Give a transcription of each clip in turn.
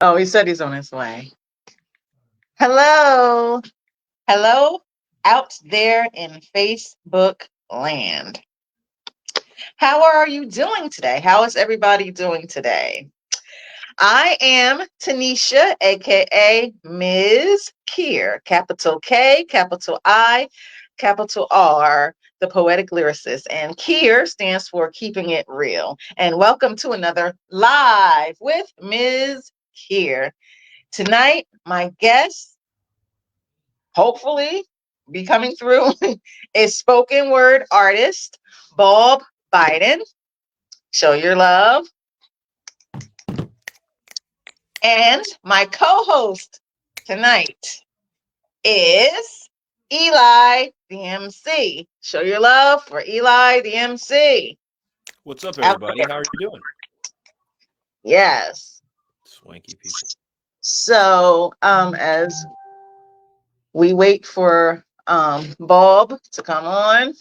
Oh, he said he's on his way. Hello. Hello out there in Facebook land. How are you doing today? How is everybody doing today? I am Tanisha, aka Ms. Kier, capital K, capital I, capital R, the poetic lyricist. And Kier stands for keeping it real. And welcome to another Live with Ms. Kier. Tonight, my guest, hopefully be coming through, is spoken word artist Baub Bidon. Show your love. And my co-host tonight is Eli The Emcee. Show your love for Eli The Emcee. What's up, Out everybody? there. How are you doing? Yes. Swanky people. So, as we wait for Bob to come on,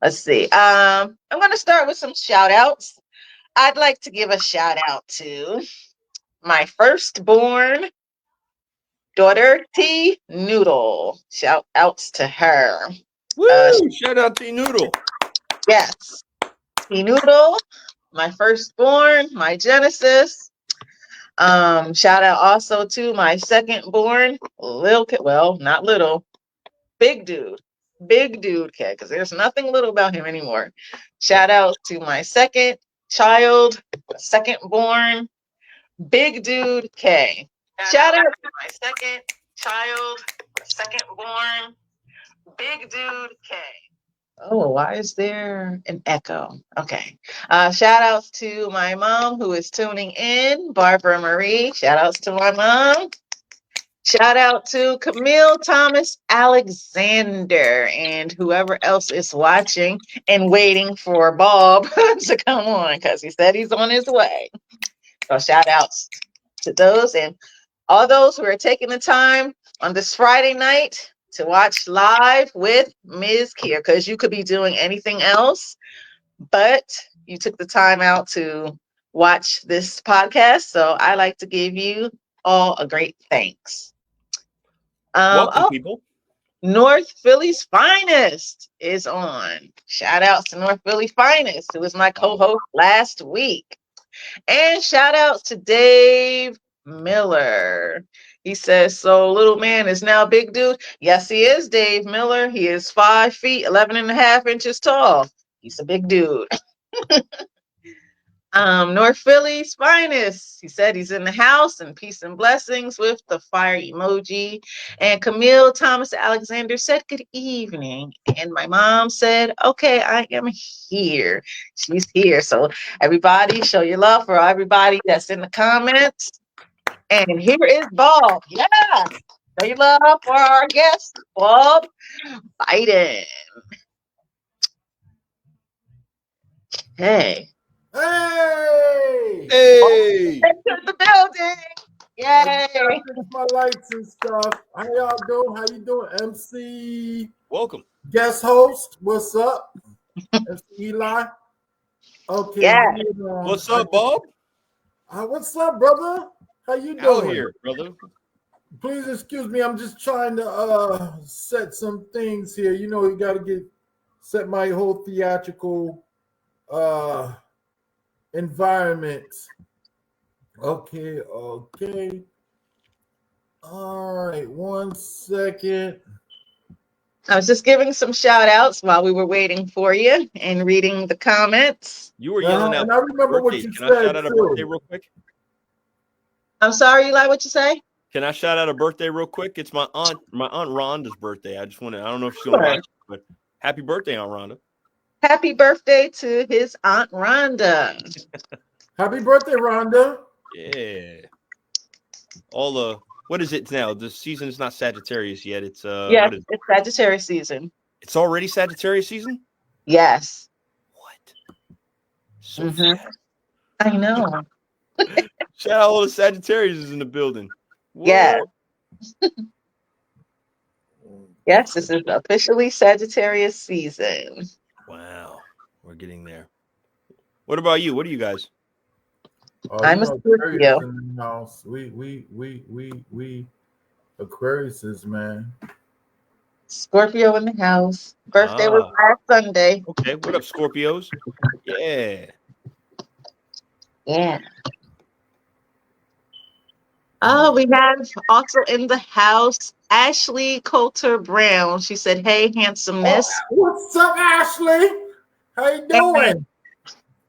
let's see. I'm going to start with some shout outs. I'd like to give a shout out to my firstborn daughter, T Noodle. Shout outs to her. Woo! Shout out to Noodle. Yes, T Noodle, my firstborn, my Genesis. Shout out also to my secondborn, well, not little, big dude kid, because there's nothing little about him anymore. Shout out to my second child, secondborn, big dude K. Shout out to my second child, secondborn, big dude K. Oh, why is there an echo? Okay. Shout outs to my mom who is tuning in, Barbara Marie. Shout outs to my mom. Shout out to Camille Thomas Alexander and whoever else is watching and waiting for Bob to come on because he said he's on his way. So shout outs to those and all those who are taking the time on this Friday night to watch Live with Mz.KIR, because you could be doing anything else, but you took the time out to watch this podcast. So I like to give you all a great thanks. Welcome, Oh, people. North Philly's Finest is on. Shout outs to North Philly Finest, who was my co-host last week. And shout outs to Dave Miller. He says, so little man is now big dude. Yes, he is, Dave Miller. He is 5 feet, 11 and a half inches tall. He's a big dude. North Philly's finest. He said he's in the house and peace and blessings with the fire emoji. And Camille Thomas Alexander said, good evening. And my mom said, okay, I am here. She's here. So everybody show your love for everybody that's in the comments. And here is Bob. Yeah. Show your love for our guest, Bob Bidon. Hey. Hey! Hey! Into the building. I just Yay. gotta fix my lights and stuff. How y'all doing? How you doing? MC Welcome. guest host, what's up? MC Eli. Okay, Yeah. What's up, Bob? what's up, brother? How you Out doing? here, brother. Please excuse me. I'm just trying to set some things here. You know, you gotta set my whole theatrical uh environment. Okay. All right, 1 second. I was just giving some shout outs while we were waiting for you and reading the comments. You were yelling out And I remember what birthdays. you Can I said shout out a too. birthday real quick? I'm sorry, Eli, what you say? Can I shout out a birthday real quick? It's my aunt Rhonda's birthday. I don't know if she's gonna Sure. watch it, but happy birthday, Aunt Rhonda. Happy birthday to his Aunt Rhonda. Happy birthday, Rhonda. Yeah. What is it now? The season is not Sagittarius yet. It's Yes, what is it? it's Sagittarius season. It's already Sagittarius season? Yes. What? So fast. I know. Shout out all the Sagittarius in the building. Yes. What? Yes, this is officially Sagittarius season. Wow. We're getting there. What about you? What are you guys? Oh, you I'm a know, Aquarius Scorpio. in the house. We Aquariuses, man. Scorpio in the house. Birthday was Ah, last Sunday. okay. What up, Scorpios? Yeah. Yeah. Oh, we have also in the house Ashley Coulter Brown. She said, "Hey, Oh, handsomeness." what's up, Ashley? How you And doing?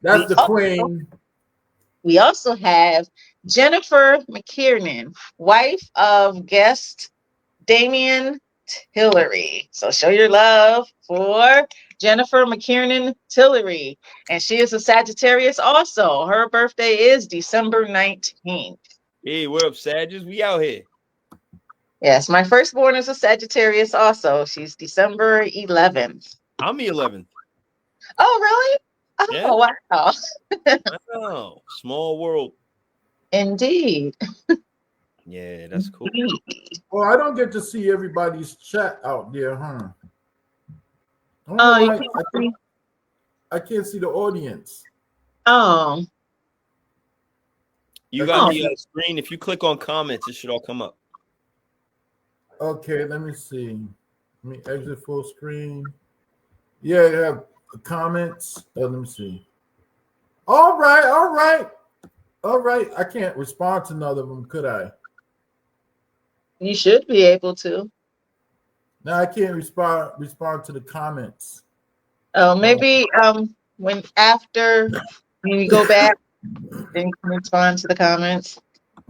That's we the also, queen. we also have Jennifer McKiernan, wife of guest Damian Tillery. So show your love for Jennifer McKiernan Tillery. And she is a Sagittarius also. Her birthday is December 19th. Hey, what up, Sages? We out here. Yes, my firstborn is a Sagittarius also. She's December 11th. I'm the 11th. Oh, really? Yeah. Oh, wow. Oh, small world. Indeed. Yeah, that's cool. Well, I don't get to see everybody's chat out there, huh? I don't know Oh, you why can't see. I can't see the audience. Oh, You I got oh, can't the see. screen. If you click on comments, it should all come up. Okay, let me see. Let me exit full screen. Yeah, you have comments. Let me see. All right, all right, all right. I can't respond to none of them, could I? you should be able to. No, I can't respond to the comments. Oh, Oh. maybe when after you go back, then you can respond to the comments.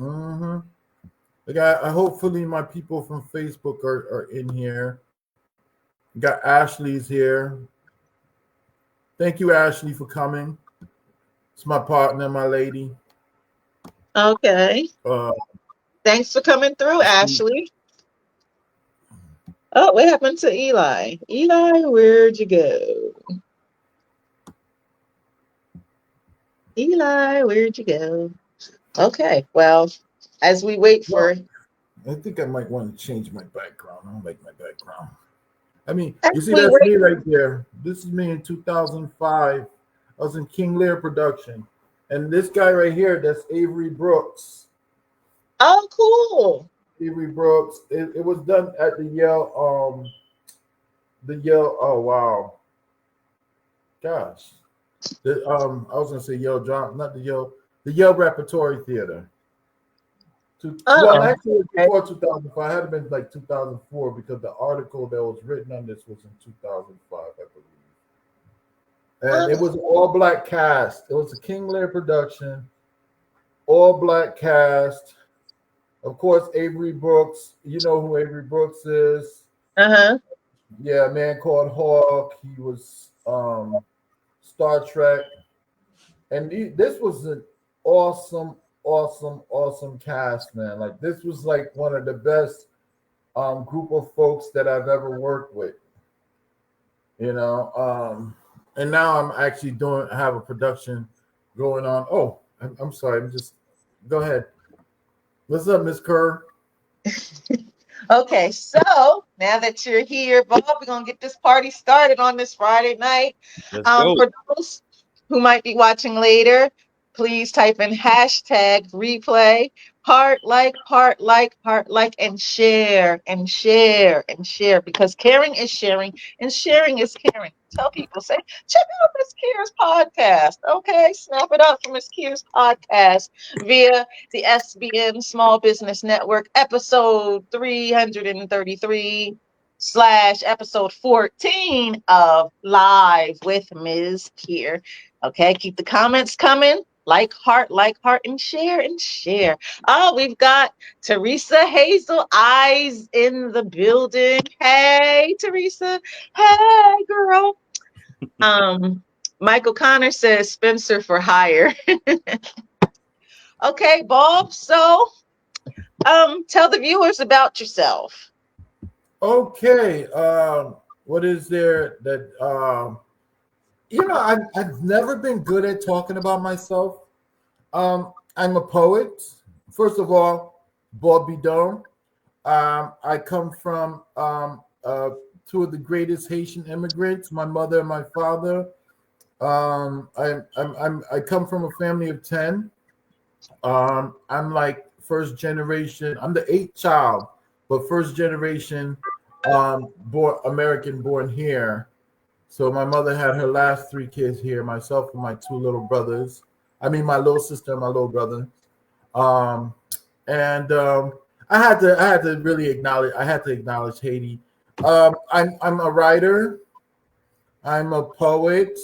Mm-hmm. Like I hopefully my people from Facebook are in here. Got Ashley's here. Thank you, Ashley, for coming. It's my partner, my lady. Okay. Uh, Thanks for coming through, Ashley. Oh, what happened to Eli? Eli, where'd you go? Eli, where'd you go? Okay, well, as we wait for, well, I think I might want to change my background. I don't like my background. I mean, as you see, we that's me wait. right there. This is me in 2005. I was in King Lear production. And this guy right here, that's Avery Brooks. Oh, cool. Avery Brooks. It was done at the Yale, oh wow. Gosh. I was gonna say Yale John, not the Yale Repertory Theater. Well, Oh, actually, it was okay. before 2005. It had been like 2004 because the article that was written on this was in 2005, I believe. And it Oh, was an all black cast. It was a King Lear production, all black cast. Of course, Avery Brooks. You know who Avery Brooks is? uh-huh. Yeah, a man called Hawk. He was Star Trek, and this was an awesome, awesome cast, man. Like this was like one of the best group of folks that I've ever worked with. You know, and now I'm actually have a production going on. Oh, I'm sorry. I'm just go ahead. What's up, Miss Kerr? Okay, so now that you're here, Bob, we're gonna get this party started on this Friday night. Let's go. For those who might be watching later, please type in hashtag replay, heart like, and share, and share, and share, because caring is sharing, and sharing is caring. Tell people, say, check out Mz.KIR's podcast. Okay, snap it up from Mz.KIR's podcast via the SBN Small Business Network, episode 333 / episode 14 of Live with Mz.KIR. Okay, keep the comments coming. Like, heart, and share, and share. Oh, we've got Teresa Hazel Eyes in the building. Hey, Teresa. Hey, girl. Michael Connor says Spencer for hire. Okay, Bob. So, tell the viewers about yourself. Okay. What is there that I've never been good at talking about myself. I'm a poet. First of all, Baub Bidon. I come from two of the greatest Haitian immigrants, my mother and my father. I come from a family of 10. I'm like first generation. I'm the eighth child, but first generation American born here. So my mother had her last three kids here, myself and my two little brothers. I mean, my little sister and my little brother. Um, and I had to really acknowledge Haiti. I'm a writer. I'm a poet.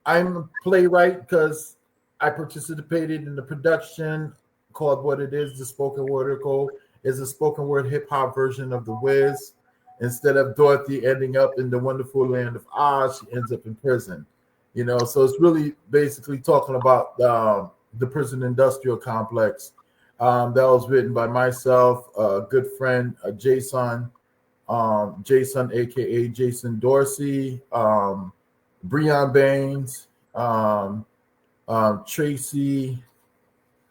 I'm a playwright because I participated in the production called What It Is, the spoken word article is a spoken word hip hop version of The Wiz. Instead of Dorothy ending up in the wonderful land of Oz, she ends up in prison. You know, so it's really basically talking about the prison industrial complex. That was written by myself, a good friend, Jason, aka Jason Dorsey, Breon Baines, Tracy.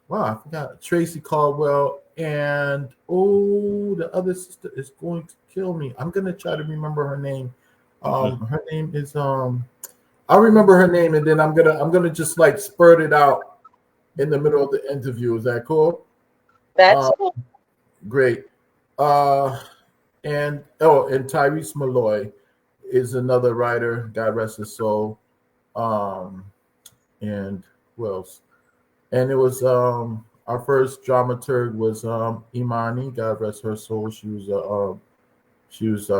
Wow, I forgot Tracy Caldwell, and the other sister is going to kill me. I'm gonna try to remember her name. Her name is I'll remember her name, and then I'm gonna just like spurt it out in the middle of the interview. Is that cool? That's cool. Great. And Tyrese Malloy is another writer. God rest his soul. And who else? And it was our first dramaturg was Imani. God rest her soul. She was a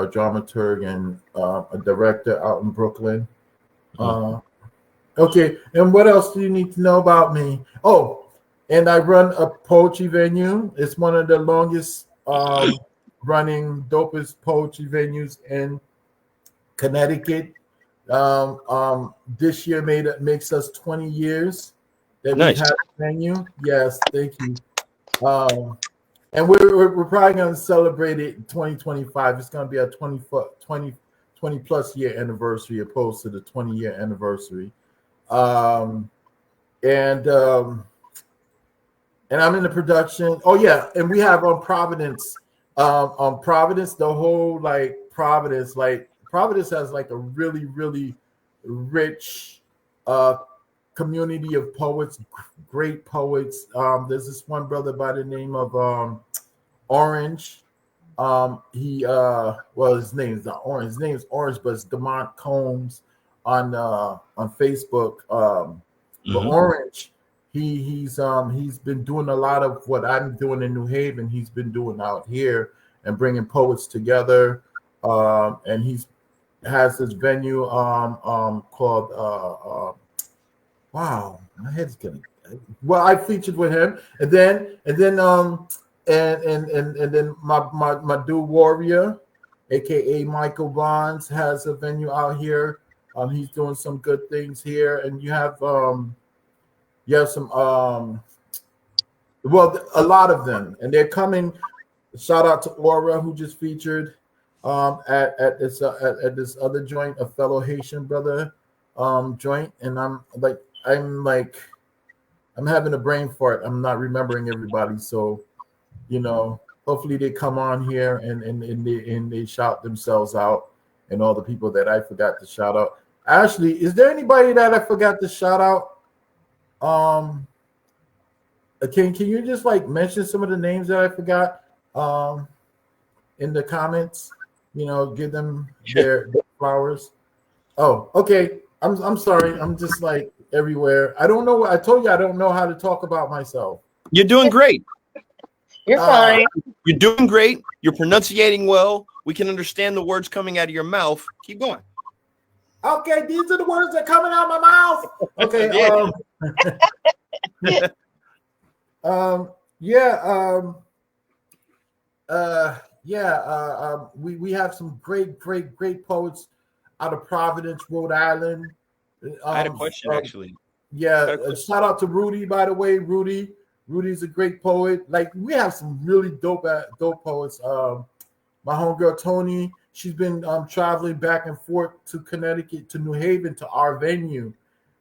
dramaturg and a director out in Brooklyn. Okay, and what else do you need to know about me? Oh, and I run a poetry venue. It's one of the longest running, dopest poetry venues in Connecticut. This year makes us 20 years that Nice. we've had a venue. Yes, thank you. And we're probably going to celebrate it in 2025. It's going to be a 20 plus year anniversary opposed to the 20-year anniversary. And I'm in the production. Oh yeah, and we have on Providence. On Providence, the whole Providence has like a really, really rich community of poets, great poets. There's this one brother by the name of Orange. His name's not Orange. His name's Orange, but it's Demont Combs on Facebook. But Orange, he's been doing a lot of what I'm doing in New Haven. He's been doing out here and bringing poets together. And he's has this venue called wow, my head's getting. Well, I featured with him, and then my dude Warrior, aka Michael Bonds, has a venue out here. He's doing some good things here, and you have some a lot of them, and they're coming. Shout out to Aura who just featured at this other joint, a fellow Haitian brother joint, and I'm having a brain fart. I'm not remembering everybody, so hopefully they come on here and they shout themselves out, and all the people that I forgot to shout out. Ashley, is there anybody that I forgot to shout out? Can you just mention some of the names that I forgot in the comments? Give them their flowers. Oh, okay. I'm sorry. I'm just everywhere. I don't know. I told you I don't know how to talk about myself. You're doing great. You're fine. You're doing great. You're pronunciating well. We can understand the words coming out of your mouth. Keep going. Okay, these are the words that are coming out of my mouth. Okay. We have some great poets out of Providence, Rhode Island. I had a question actually. Yeah, shout out to Rudy, by the way. Rudy's a great poet. We have some really dope poets. My homegirl Tony, she's been traveling back and forth to Connecticut, to New Haven, to our venue.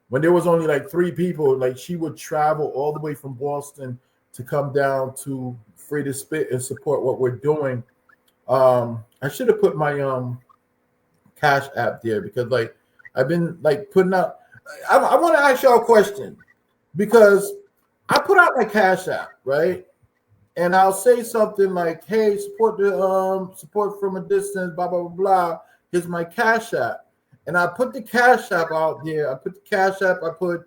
When there was only 3 people, she would travel all the way from Boston to come down to Free to Spit and support what we're doing. I should have put my Cash App there because I've been putting out. I want to ask y'all a question because I put out my Cash App, right? And I'll say something like, "Hey, support the support from a distance, blah blah blah blah. Here's my Cash App," and I put the Cash App out there. I put the Cash App. I put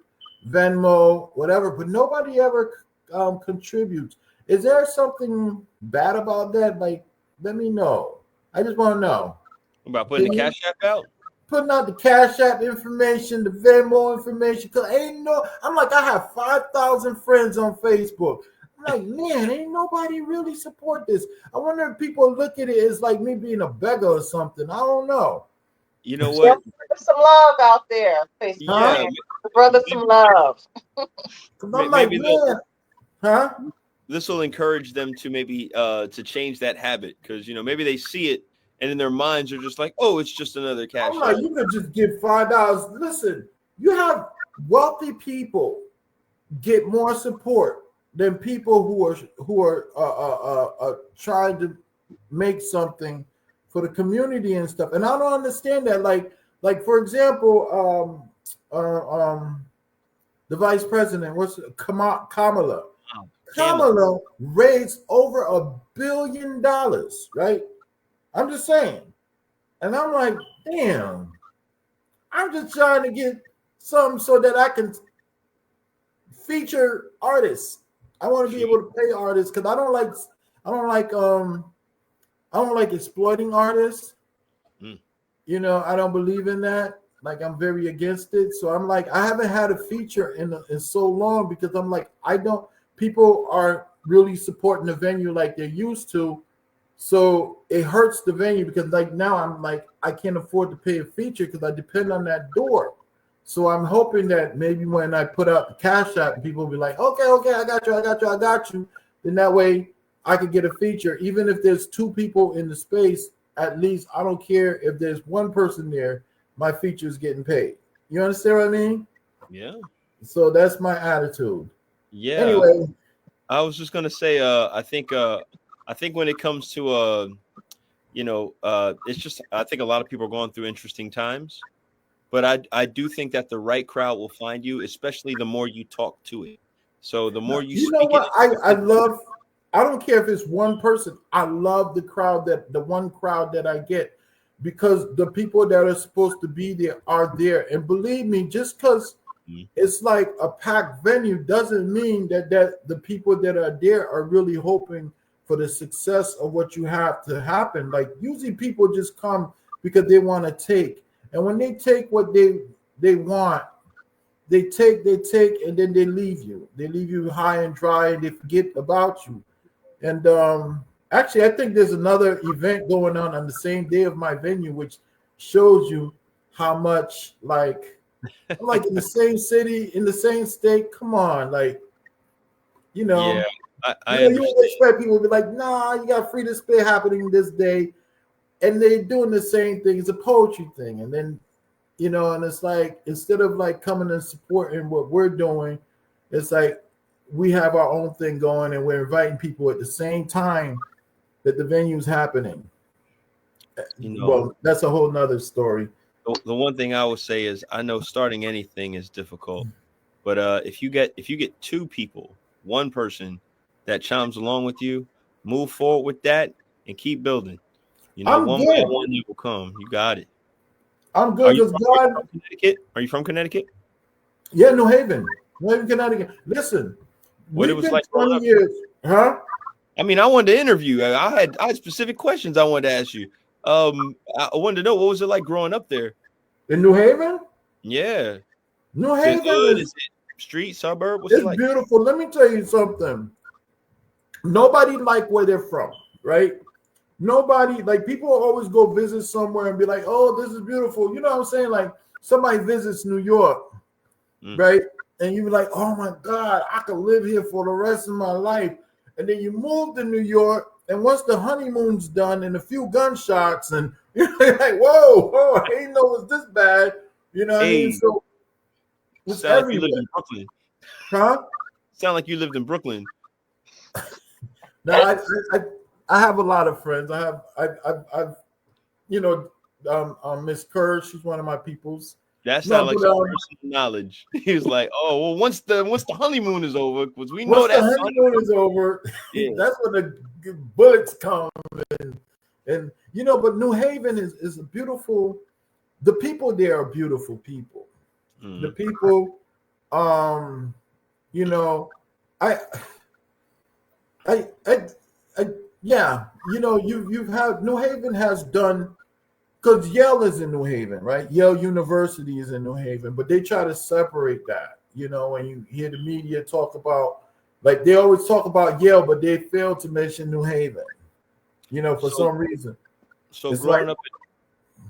Venmo, whatever, but nobody ever contributes. Is there something bad about that? Like, let me know. I just want to know. About putting the Cash App out? Putting out the Cash App information, the Venmo information. Cause I'm like, I have 5,000 friends on Facebook. I'm like, man, ain't nobody really support this. I wonder if people look at it as like me being a beggar or something. I don't know. You know what? Some love out there, Facebook. Yeah, brother, some love. Cause I'm like, man, huh? This will encourage them to maybe to change that habit, because maybe they see it and in their minds are just like, oh, it's just another Cash I'm like, App. you could just give $5. Listen, you have wealthy people get more support than people who are trying to make something for the community and stuff. And I don't understand that. Like for example, the vice president, Kamala. Kamala raised over $1 billion, right? I'm just saying. And I'm like, damn, I'm just trying to get something so that I can feature artists. I want to be able to pay artists because I don't like exploiting artists. I don't believe in that. Like, I'm very against it. So I'm like, I haven't had a feature in so long because I'm like, people aren't really supporting the venue like they're used to. So it hurts the venue because like now I'm like, I can't afford to pay a feature because I depend on that door. So I'm hoping that maybe when I put out the Cash App, people will be like, okay, I got you. Then that way I could get a feature. Even if there's 2 people in the space, at least I don't care if there's 1 person there, my feature is getting paid. You understand what I mean? Yeah. So that's my attitude. Yeah. Anyway, I was just gonna say, I think when it comes to it's just, I think a lot of people are going through interesting times, but I do think that the right crowd will find you, especially the more you talk to it. So the more you know speak what? it, I don't care if it's 1 person. I love the one crowd that I get, because the people that are supposed to be there are there. And believe me, just because it's like a packed venue doesn't mean that the people that are there are really hoping for the success of what you have to happen. Like, usually people just come because they want to take. And when they take what they want, they take, and then they leave you. They leave you high and dry, and they forget about you. And actually, I think there's another event going on the same day of my venue, which shows you how much I'm like in the same city, in the same state. Come on, Yeah, you would expect people to be like, nah, you got free to spit happening this day. And they're doing the same thing. It's a poetry thing. And then, and it's like, instead of like coming and supporting what we're doing, it's like we have our own thing going and we're inviting people at the same time that the venue's happening. Well, that's a whole nother story. The one thing I would say is, I know starting anything is difficult, but if you get 2 people, 1 person that chimes along with you, move forward with that and keep building. I'm one good. by one it will come. You got it. I'm good because God. Connecticut? Are you from Connecticut? Yeah, New Haven, Connecticut. Listen, what it was like 20 years, huh? I mean, I wanted to interview. I had specific questions I wanted to ask you. I wanted to know, what was it like growing up there in New Haven? Yeah, New Haven is it street, suburb? What's it's it like? Beautiful. Let me tell you something. Nobody like where they're from, right? Nobody, like, people always go visit somewhere and be like, oh, this is beautiful. You know what I'm saying? Like, somebody visits New York, right? And you be like, oh my God, I could live here for the rest of my life. And then you move to New York, and once the honeymoon's done and a few gunshots, and you're like, whoa, I didn't know it was this bad. You know what I mean? So it's sound like you lived in Brooklyn. Huh? Sound like you lived in Brooklyn. No, I have a lot of friends. I've Mz.KIR, she's one of my peoples. That No, sounds like but some personal knowledge. He was like, "Oh, well, once the honeymoon is over, because we know once that the honeymoon is over, yeah. that's when the bullets come. And you know, but New Haven is a beautiful. The people there are beautiful people. The people, you know, I, I, I, yeah, you know, you've had New Haven has done, because Yale is in New Haven, right? Yale University is in New Haven, but they try to separate that. You know, when you hear the media talk about, like they always talk about Yale, but they fail to mention New Haven. You know, for some reason. So it's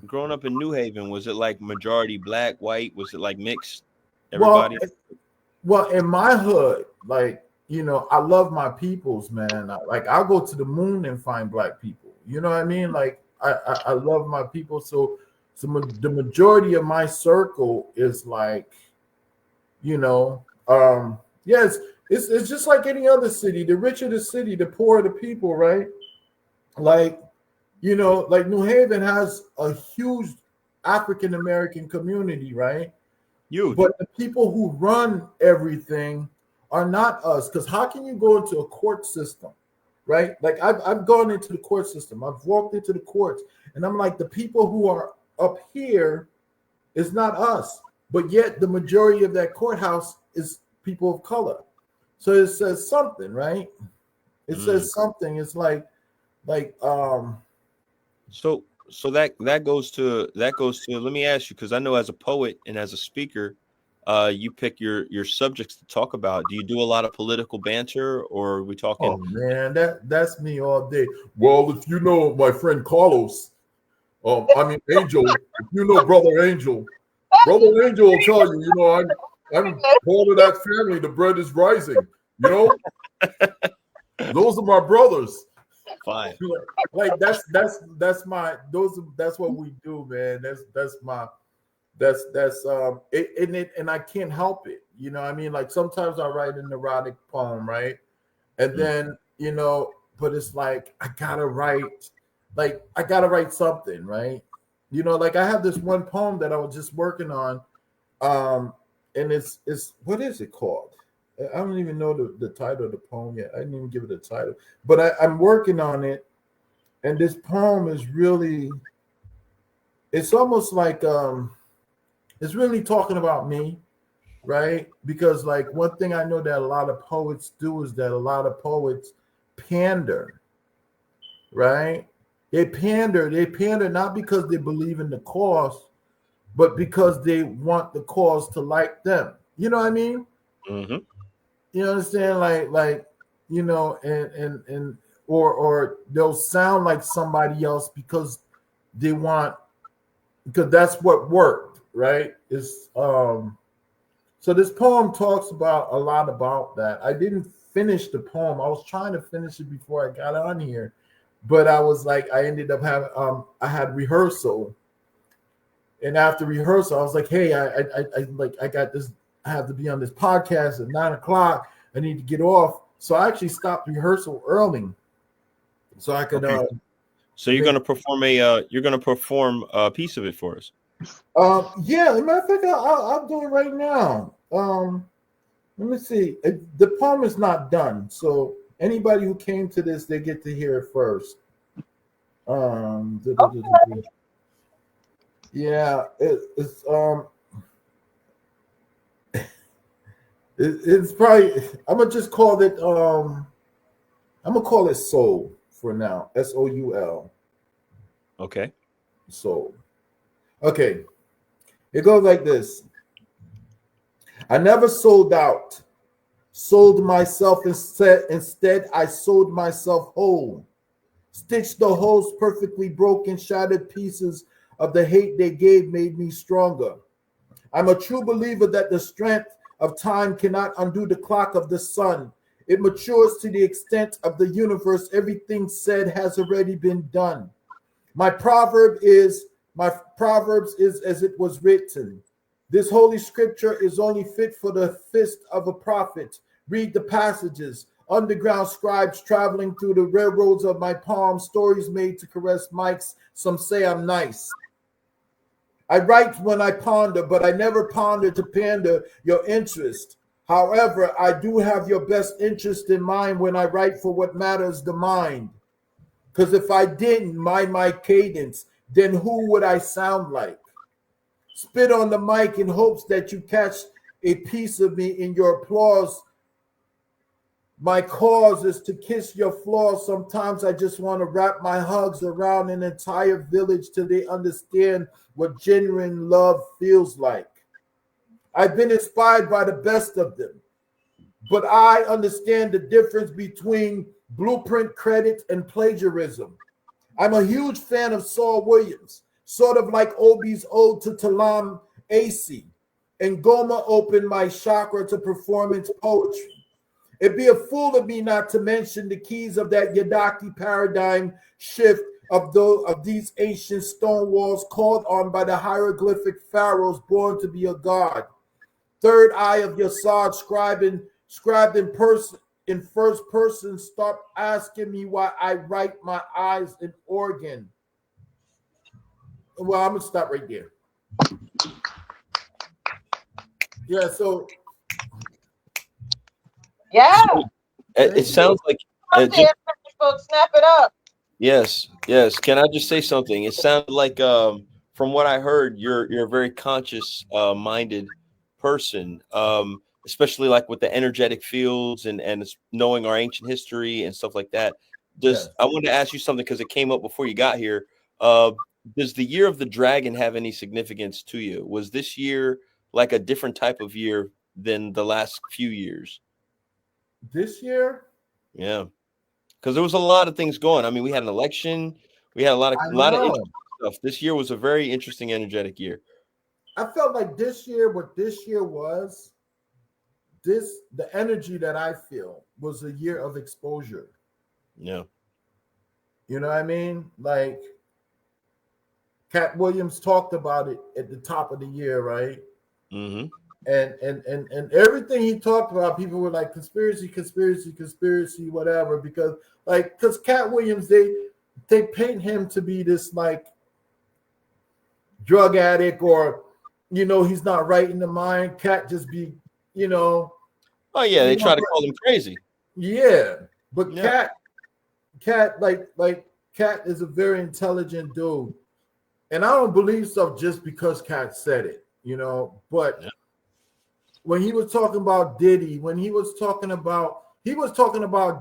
growing up in New Haven, was it like majority black, white? Was it like mixed? Well, Everybody? well, in my hood, like, you know, I love my peoples, man. I'll go to the moon and find black people. You know what I mean? Like, I love my people. So the majority of my circle is like, you know, yes, it's just like any other city. The richer the city, the poorer the people, right? Like, you know, like New Haven has a huge African American community, right? Huge. But the people who run everything are not us. Because how can you go into a court system, right? Like I've gone into the court system. I've walked into the courts, and I'm like, the people who are up here is not us. But yet the majority of that courthouse is people of color. So it says something, right? It says something. It's like so that goes to let me ask you, because I know as a poet and as a speaker, you pick your subjects to talk about. Do you do a lot of political banter, or are we talking? Oh man, that's me all day. Well, if you know my friend Carlos, I mean Angel, if you know brother Angel will tell you, you know, I'm part of that family. The bread is rising, you know. Those are my brothers. Fine. Like that's what we do, man. And I can't help it. You know what I mean? Like sometimes I write an erotic poem, right? And then, you know, but it's like I gotta write something, right? You know, like I have this one poem that I was just working on, and it's what is it called? I don't even know the title of the poem yet. I didn't even give it a title, but I'm working on it, and this poem is really, it's almost like it's really talking about me, right? Because like one thing I know that a lot of poets do is that a lot of poets pander, right? They pander not because they believe in the cause, but because they want the cause to like them. You know what I mean? Mm-hmm. You understand? Like you know, and or they'll sound like somebody else because they want, because that's what worked, right? It's so this poem talks about a lot about that. I didn't finish the poem. I was trying to finish it before I got on here, but I was like, I ended up having I had rehearsal, and after rehearsal, I was like, hey, I got this. I have to be on this podcast at 9:00. I need to get off, so I actually stopped rehearsal early, so I could. Okay. So you're gonna perform a piece of it for us. Yeah, as a matter of fact, I'll do it right now. Let me see. The poem is not done, so anybody who came to this, they get to hear it first. Yeah, it's probably, I'm gonna just call it I'm gonna call it Soul for now. SOUL. Okay. Soul. Okay. It goes like this. I never sold out. Sold myself instead I sold myself whole. Stitched the holes perfectly broken, shattered pieces of the hate they gave made me stronger. I'm a true believer that the strength of time cannot undo the clock of the sun. It matures to the extent of the universe. Everything said has already been done. My proverbs is as it was written. This holy scripture is only fit for the fist of a prophet. Read the passages. Underground scribes traveling through the railroads of my palm. Stories made to caress mics. Some say I'm nice. I write when I ponder, but I never ponder to pander your interest. However, I do have your best interest in mind when I write for what matters the mind. Because if I didn't mind my cadence, then who would I sound like? Spit on the mic in hopes that you catch a piece of me in your applause. My cause is to kiss your flaws. Sometimes I just want to wrap my hugs around an entire village till they understand what genuine love feels like. I've been inspired by the best of them, but I understand the difference between blueprint credit and plagiarism. I'm a huge fan of Saul Williams, sort of like Obi's ode to Talam Asi, and Goma opened my chakra to performance poetry. It'd be a fool of me not to mention the keys of that Yadaki paradigm shift of these ancient stone walls called on by the hieroglyphic pharaohs born to be a god. Third eye of Yasad scribed in first person. Stop asking me why I write my eyes in organ. Well, I'm gonna stop right there. Yeah, so Yeah. It sounds like Folks, snap it up. yes. Can I just say something? It sounded like from what I heard, you're a very conscious minded person, especially like with the energetic fields and knowing our ancient history and stuff like that. I wanted to ask you something because it came up before you got here. Does the year of the dragon have any significance to you? Was this year like a different type of year than the last few years? This year? Yeah. Because there was a lot of things going. I mean, we had an election. We had a lot of interesting stuff. This year was a very interesting, energetic year. I felt like this year, what this year was, the energy that I feel was a year of exposure. Yeah. You know what I mean? Like Cat Williams talked about it at the top of the year, right? Mm-hmm. And everything he talked about, people were like conspiracy, whatever, because Cat Williams, they paint him to be this like drug addict, or he's not right in the mind. Cat just be, Oh yeah, they try to call him crazy. Yeah, but yeah. Cat Cat is a very intelligent dude, and I don't believe stuff just because Cat said it, but. Yeah. When he was talking about Diddy, he was talking about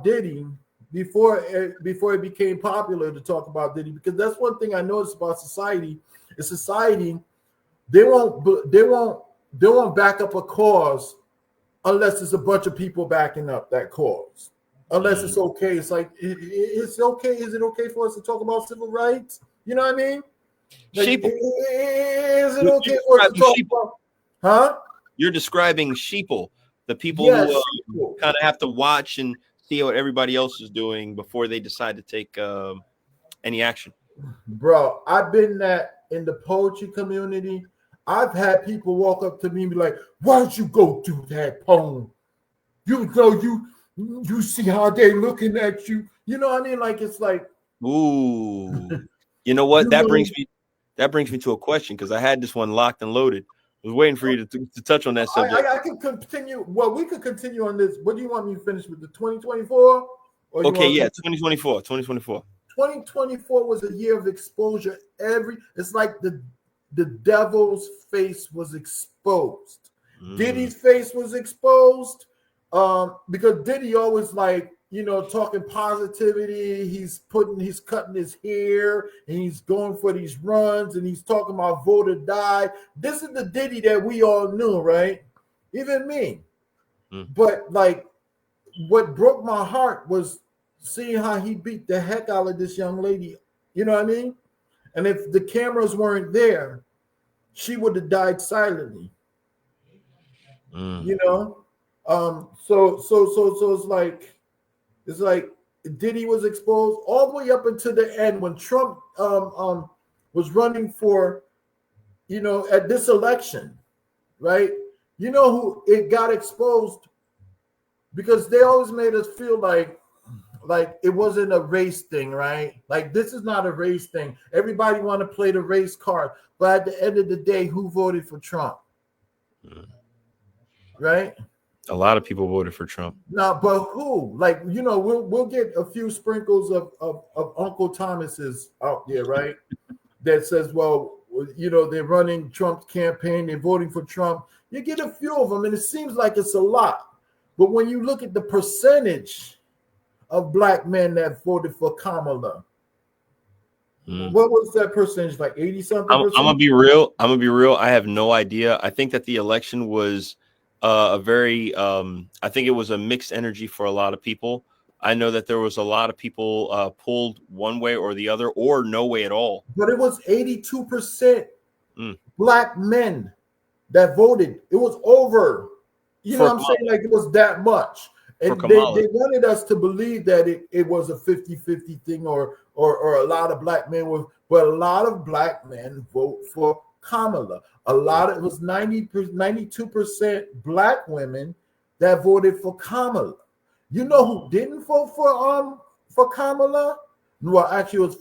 Diddy before it became popular to talk about Diddy, because that's one thing I noticed about society. Is society, they won't back up a cause unless there's a bunch of people backing up that cause. Unless it's okay. It's like it's okay. Is it okay for us to talk about civil rights? You know what I mean? Like, is it okay for us to talk about? Huh? You're describing sheeple, the people who kind of have to watch and see what everybody else is doing before they decide to take any action. Bro, I've been that in the poetry community. I've had people walk up to me and be like, "Why don't you go do that poem? You see how they looking at you. You know what I mean? Like, it's like, ooh, you know what? That brings me to a question, because I had this one locked and loaded. I was waiting for you to touch on that subject. I can continue. Well, we could continue on this. What do you want me to finish with, the 2024? Okay, yeah, 2024. 2024 was a year of exposure. It's like the devil's face was exposed. Diddy's face was exposed. Because Diddy always talking positivity. He's cutting his hair and he's going for these runs and he's talking about vote or die. This is the Diddy that we all knew, right? Even me. But what broke my heart was seeing how he beat the heck out of this young lady. You know what I mean? And if the cameras weren't there, she would have died silently. So it's like Diddy was exposed all the way up until the end when Trump was running for, at this election, right? You know who it got exposed? Because they always made us feel like, like it wasn't a race thing, right? Like this is not a race thing. Everybody want to play the race card, but at the end of the day, who voted for Trump? Right? A lot of people voted for Trump. No, but who? Like, you know, we'll get a few sprinkles of Uncle Thomas's out there, right? That says, well, you know, they're running Trump's campaign, they're voting for Trump. You get a few of them, and it seems like it's a lot. But when you look at the percentage of black men that voted for Kamala, what was that percentage? Like 80-something percent? I'm gonna be real. I have no idea. I think that the election was a very I think it was a mixed energy for a lot of people. I know that there was a lot of people pulled one way or the other, or no way at all. But it was 82% black men that voted. It was over. You know what I'm saying? Like it was that much. And they wanted us to believe that it was a 50-50 thing or a lot of black men were, but a lot of black men vote for Kamala. It was 92% black women that voted for Kamala. You know who didn't vote for Kamala? Well, actually it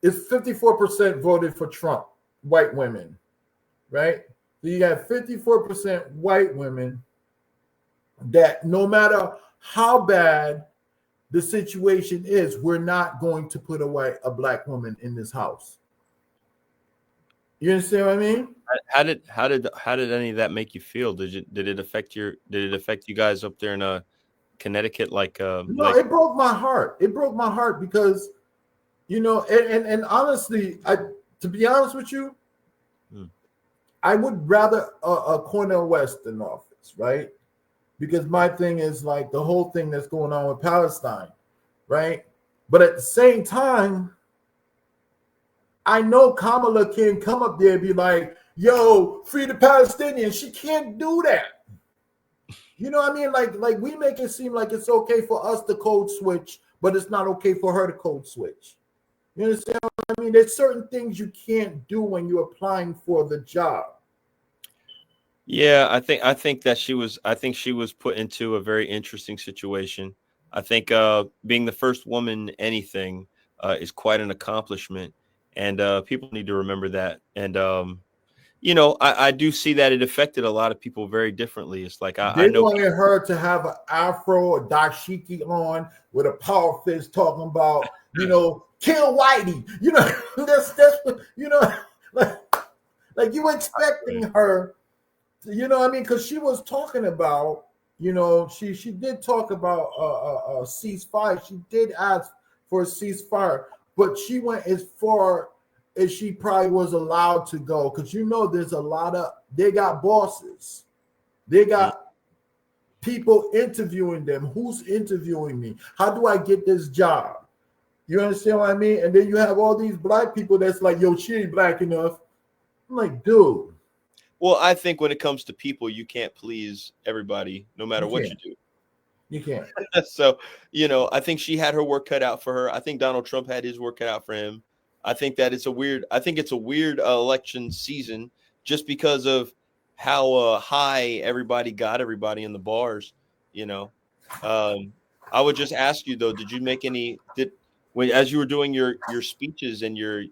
was 54% voted for Trump, white women, right? So you got 54% white women that no matter how bad the situation is, we're not going to put a black woman in this house. You understand what I mean? How did any of that make you feel? Did it affect you guys up there in Connecticut? It broke my heart. It broke my heart because, you know, and honestly, to be honest with you, I would rather a Cornel West in office, right? Because my thing is like the whole thing that's going on with Palestine, right? But at the same time, I know Kamala can come up there and be like, yo, free the Palestinians. She can't do that. You know what I mean? Like we make it seem like it's okay for us to code switch, but it's not okay for her to code switch. You understand what I mean? There's certain things you can't do when you're applying for the job. Yeah, I think she was put into a very interesting situation. I think being the first woman anything is quite an accomplishment, and people need to remember that. And you know, I do see that it affected a lot of people very differently. It's like I know wanted her to have an afro, a dashiki on with a power fist, talking about, you know, kill Whitey. You know, that's you know, like you expecting her. You know what I mean? Because she was talking about, you know, she did talk about a ceasefire. She did ask for a ceasefire, but she went as far as she probably was allowed to go. Because, you know, they got bosses. They got people interviewing them. Who's interviewing me? How do I get this job? You understand what I mean? And then you have all these black people that's like, yo, she ain't black enough. I'm like, dude. Well, I think when it comes to people, you can't please everybody, no matter what you do. You can't. So, you know, I think she had her work cut out for her. I think Donald Trump had his work cut out for him. I think it's a weird election season just because of how high everybody got everybody in the bars. You know, I would just ask you though, did you make as you were doing your speeches and your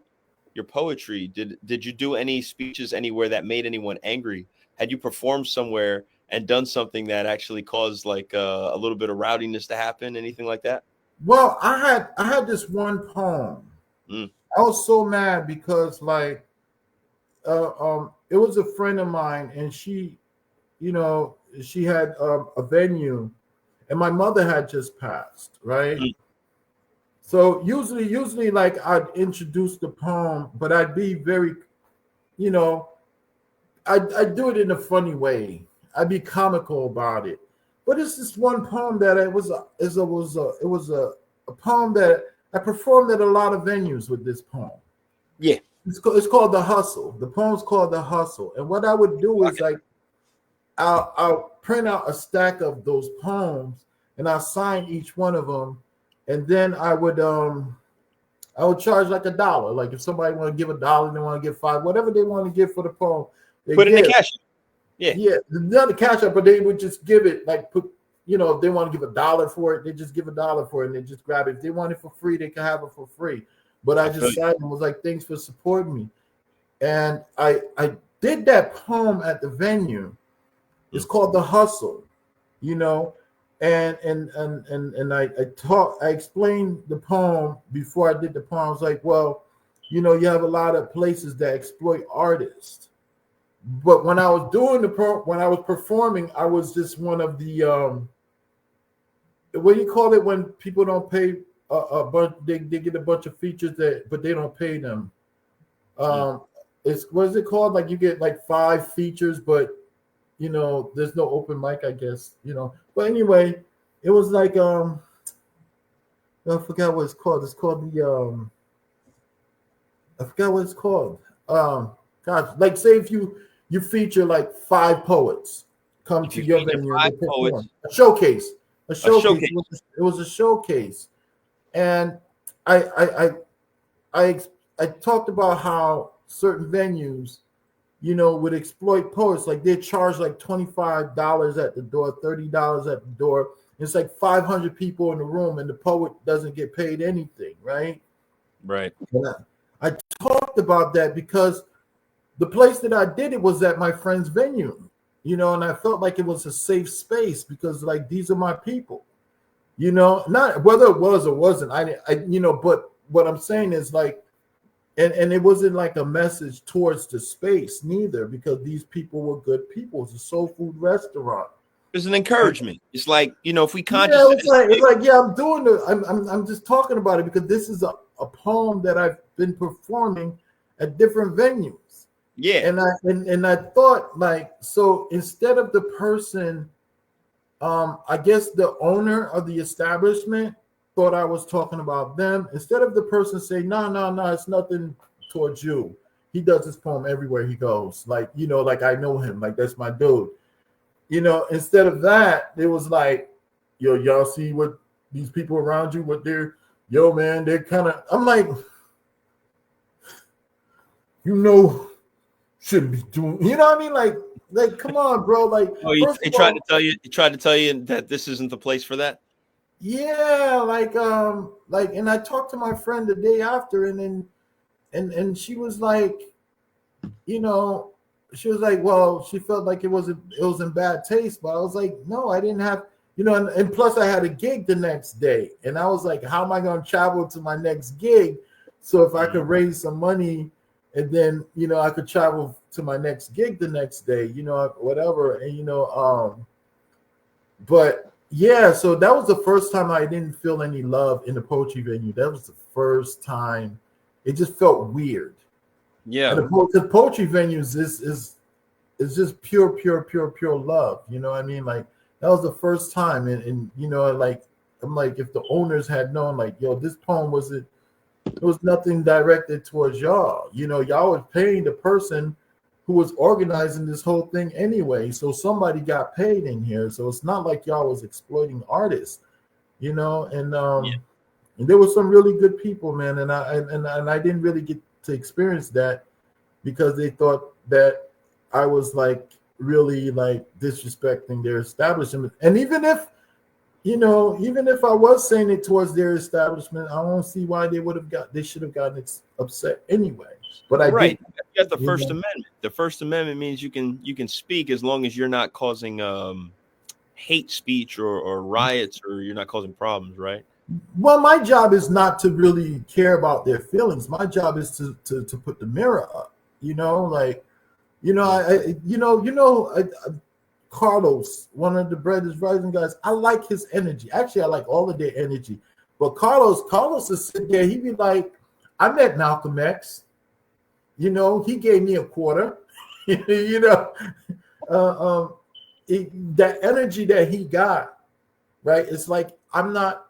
poetry, did you do any speeches anywhere that made anyone angry? Had you performed somewhere and done something that actually caused like a little bit of rowdiness to happen, anything like that? Well, I had this one poem. I was so mad because like it was a friend of mine, and she, you know, she had a venue, and my mother had just passed, right? So usually like I'd introduce the poem, but I'd be very, you know, I'd do it in a funny way. I'd be comical about it. But it's this one poem that it was a poem that I performed at a lot of venues with this poem. Yeah. It's called The Hustle. The poem's called The Hustle. And what I would do is like I'll print out a stack of those poems and I'll sign each one of them. And then I would charge like $1. Like if somebody want to give $1, they want to give $5, whatever they want to give for the poem. Put it in the cash. Yeah, not the cash up, but they would just give it like put if they want to give $1 for it, they just give $1 for it and they just grab it. If they want it for free, they can have it for free. But I just signed and was like, thanks for supporting me. And I did that poem at the venue. It's called The Hustle, and I explained the poem before I did the poem. I was like, well, you have a lot of places that exploit artists. But when I was doing when I was performing, I was just one of the what do you call it when people don't pay a bunch? They get a bunch of features but they don't pay them. It's what is it called? Like you get like 5 features, but there's no open mic, I guess. But anyway, it was like I forgot what it's called. It's called the I forgot what it's called. Gosh, like say if you feature like 5 poets come to your venue and they perform. A showcase. It was a showcase. And I talked about how certain venues, would exploit poets. Like they charge like $25 at the door, $30 at the door. It's like 500 people in the room and the poet doesn't get paid anything, right? Right. And I talked about that because the place that I did it was at my friend's venue, and I felt like it was a safe space because like these are my people, not whether it was or wasn't. But what I'm saying is like, and it wasn't like a message towards the space neither, because these people were good people. It's a soul food restaurant. There's an encouragement. It's like, if we conscious. Yeah, it's like I'm doing it. I'm just talking about it because this is a poem that I've been performing at different venues. Yeah. And I thought like, so instead of the person, I guess the owner of the establishment thought I was talking about them. Instead of the person saying, no, it's nothing towards you. He does this poem everywhere he goes. Like, like I know him, like that's my dude. Instead of that, it was like, y'all see what these people around you, what they're, man, they're kind of, I'm like, shouldn't be doing, what I mean? Like, come on, bro. Like, he tried to tell you that this isn't the place for that. Yeah, and I talked to my friend the day after, and she was like, she was like, well, she felt like it was in bad taste, but I was like, no, I didn't have, and plus I had a gig the next day, and I was like, how am I going to travel to my next gig? So if I could raise some money, and then I could travel to my next gig the next day, whatever, and but. Yeah, so that was the first time I didn't feel any love in the poetry venue. That was the first time. It just felt weird. Yeah. And the poetry venues is just pure love. You know what I mean? Like that was the first time. And like I'm like, if the owners had known, like, this poem it was nothing directed towards y'all. Y'all was paying the person who was organizing this whole thing anyway. So somebody got paid in here. So it's not like y'all was exploiting artists, and there were some really good people, man. And I didn't really get to experience that because they thought that I was like really like disrespecting their establishment. And even if I was saying it towards their establishment, I don't see why they should have gotten upset anyway. But I right. did. You got the First Amendment. The First Amendment means you can speak as long as you're not causing hate speech or riots, or you're not causing problems, right? Well, my job is not to really care about their feelings. My job is to put the mirror up. Carlos, one of the Brothers Rising guys, I like his energy. Actually, I like all of their energy. But Carlos is sitting there. He'd be like, I met Malcolm X. He gave me a quarter. That energy that he got, right? It's like I'm not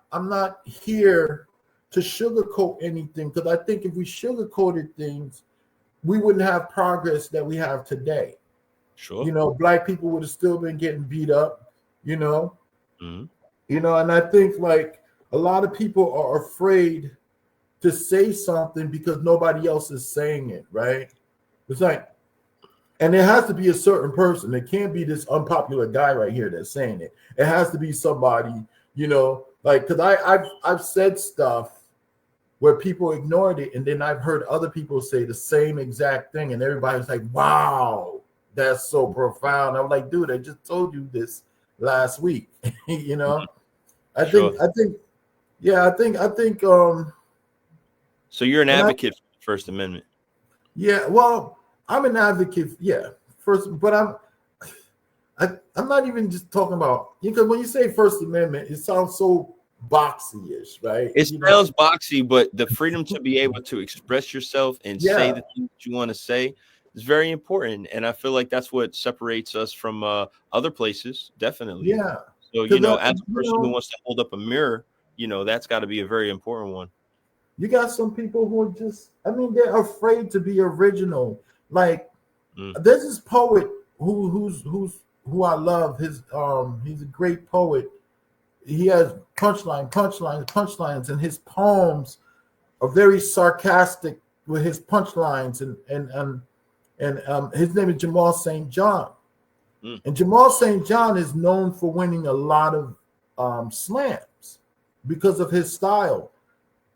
here to sugarcoat anything, because I think if we sugarcoated things, we wouldn't have progress that we have today. Sure. Black people would have still been getting beat up. Mm-hmm. And I think like a lot of people are afraid to say something because nobody else is saying it, right? It's like, And it has to be a certain person. It can't be this unpopular guy right here that's saying it. It has to be somebody, you know, like, because I've said stuff where people ignored it, and then I've heard other people say the same exact thing, and everybody's like, "Wow, that's so profound." I'm like, "Dude, I just told you this last week." You know, I think, yeah, I think. So you're an advocate for the First Amendment. Yeah, well, I'm an advocate. Yeah, first, but I'm not even just talking about, because when you say First Amendment, it sounds so boxy-ish, right? It sounds boxy, but the freedom to be able to express yourself and say the things you want to say is very important. And I feel like that's what separates us from other places, definitely. Yeah. So, you know, as a person who wants to hold up a mirror, you know, that's got to be a very important one. You got some people who are just, I mean, they're afraid to be original. Like, there's this poet who I love. He's a great poet. He has punchlines, and his poems are very sarcastic with his punchlines. And his name is Jamal St. John. And Jamal St. John is known for winning a lot of slams because of his style.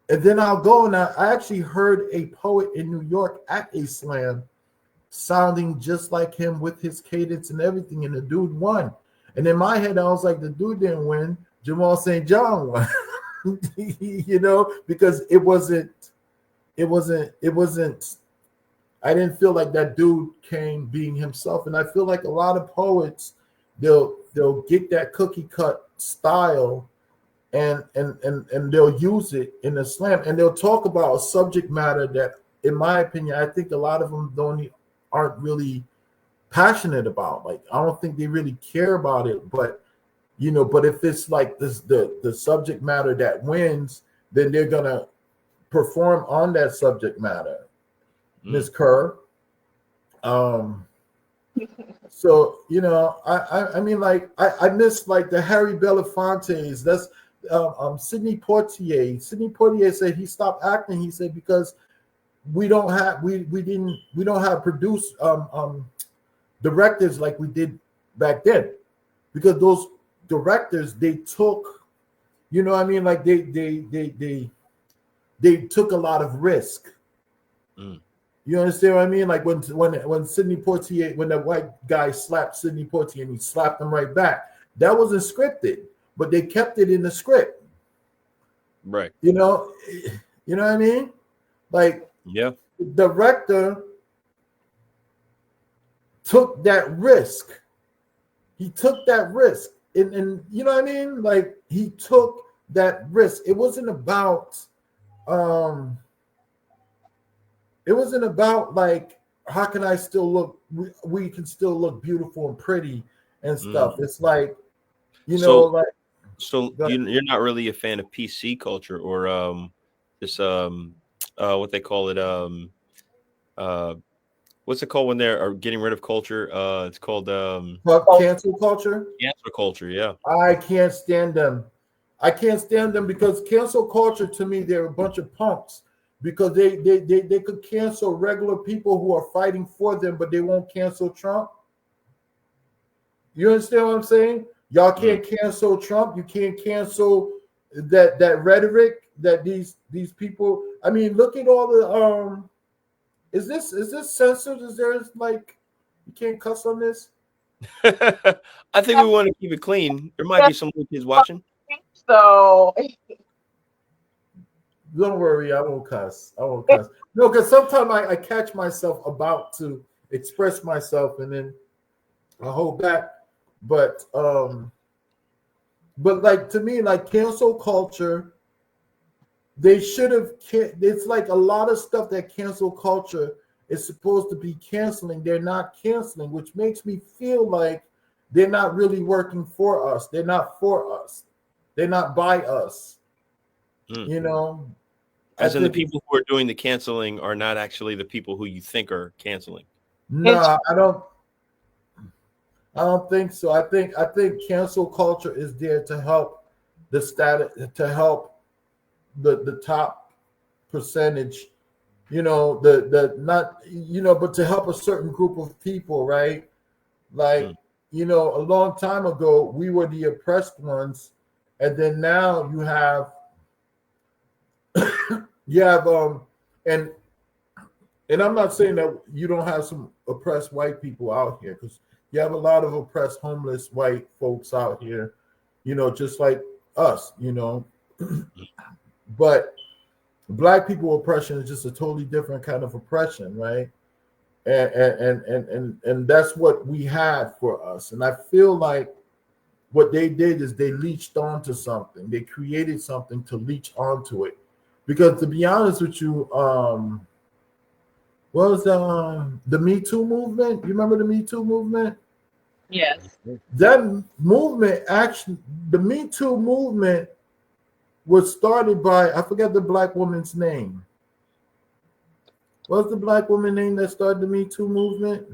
And then I'll go, and I actually heard a poet in New York at a slam sounding just like him with his cadence and everything, and the dude won. And in my head, I was like, the dude didn't win. Jamal St. John won. You know, because it wasn't, I didn't feel like that dude came being himself. And I feel like a lot of poets, they'll get that cookie cut style and they'll use it in a slam, and they'll talk about a subject matter that, in my opinion, I think a lot of them aren't really passionate about. Like, I don't think they really care about it, but you know, but if it's like this, the subject matter that wins, then they're gonna perform on that subject matter. Mz.KIR. So, you know, I mean, like, I miss like the Harry Belafontes. That's Sidney Poitier. Sidney Poitier said he stopped acting. He said because we don't have produced directors like we did back then, because those directors, they took, you know what I mean, like they took a lot of risk. You understand what I mean? Like when Sidney Poitier, when that white guy slapped Sidney Poitier and he slapped him right back, that wasn't scripted, but they kept it in the script. Right. You know what I mean? Like, yeah, the director took that risk. He took that risk. And you know what I mean? Like, he took that risk. It wasn't about like, how can I still look, we can still look beautiful and pretty and stuff. It's like, you know, like, so you're not really a fan of PC culture or this what they call it, what's it called when they're getting rid of culture? It's called cancel culture. Cancel culture, yeah. I can't stand them. I can't stand them because cancel culture, to me, they're a bunch of punks, because they could cancel regular people who are fighting for them, but they won't cancel Trump. You understand what I'm saying? Y'all can't cancel Trump. You can't cancel that rhetoric that these people. I mean, look at all the Is this censored? Is there, like, you can't cuss on this? I think we want to keep it clean. There might be some little kids watching. So don't worry, I won't cuss. No, because sometimes I catch myself about to express myself and then I hold back. But like, to me, like, cancel culture, they should have. It's like a lot of stuff that cancel culture is supposed to be canceling. They're not canceling, which makes me feel like they're not really working for us. They're not for us. They're not by us. You know, as in the people who are doing the canceling are not actually the people who you think are canceling. No, I don't think so. I think cancel culture is there to help the status, to help the top percentage you know, the not, you know, but to help a certain group of people, right? Like, you know, a long time ago, we were the oppressed ones, and then now you have and and I'm not saying that you don't have some oppressed white people out here, because you have a lot of oppressed homeless white folks out here, you know, just like us, you know. But black people oppression is just a totally different kind of oppression, right? And that's what we had for us. And I feel like what they did is they leached onto something. They created something to leech onto it. Because to be honest with you, what was the Me Too movement? You remember the Me Too movement? Yes. That movement, actually, the Me Too movement was started by, I forget the black woman's name. What's the black woman name that started the Me Too movement?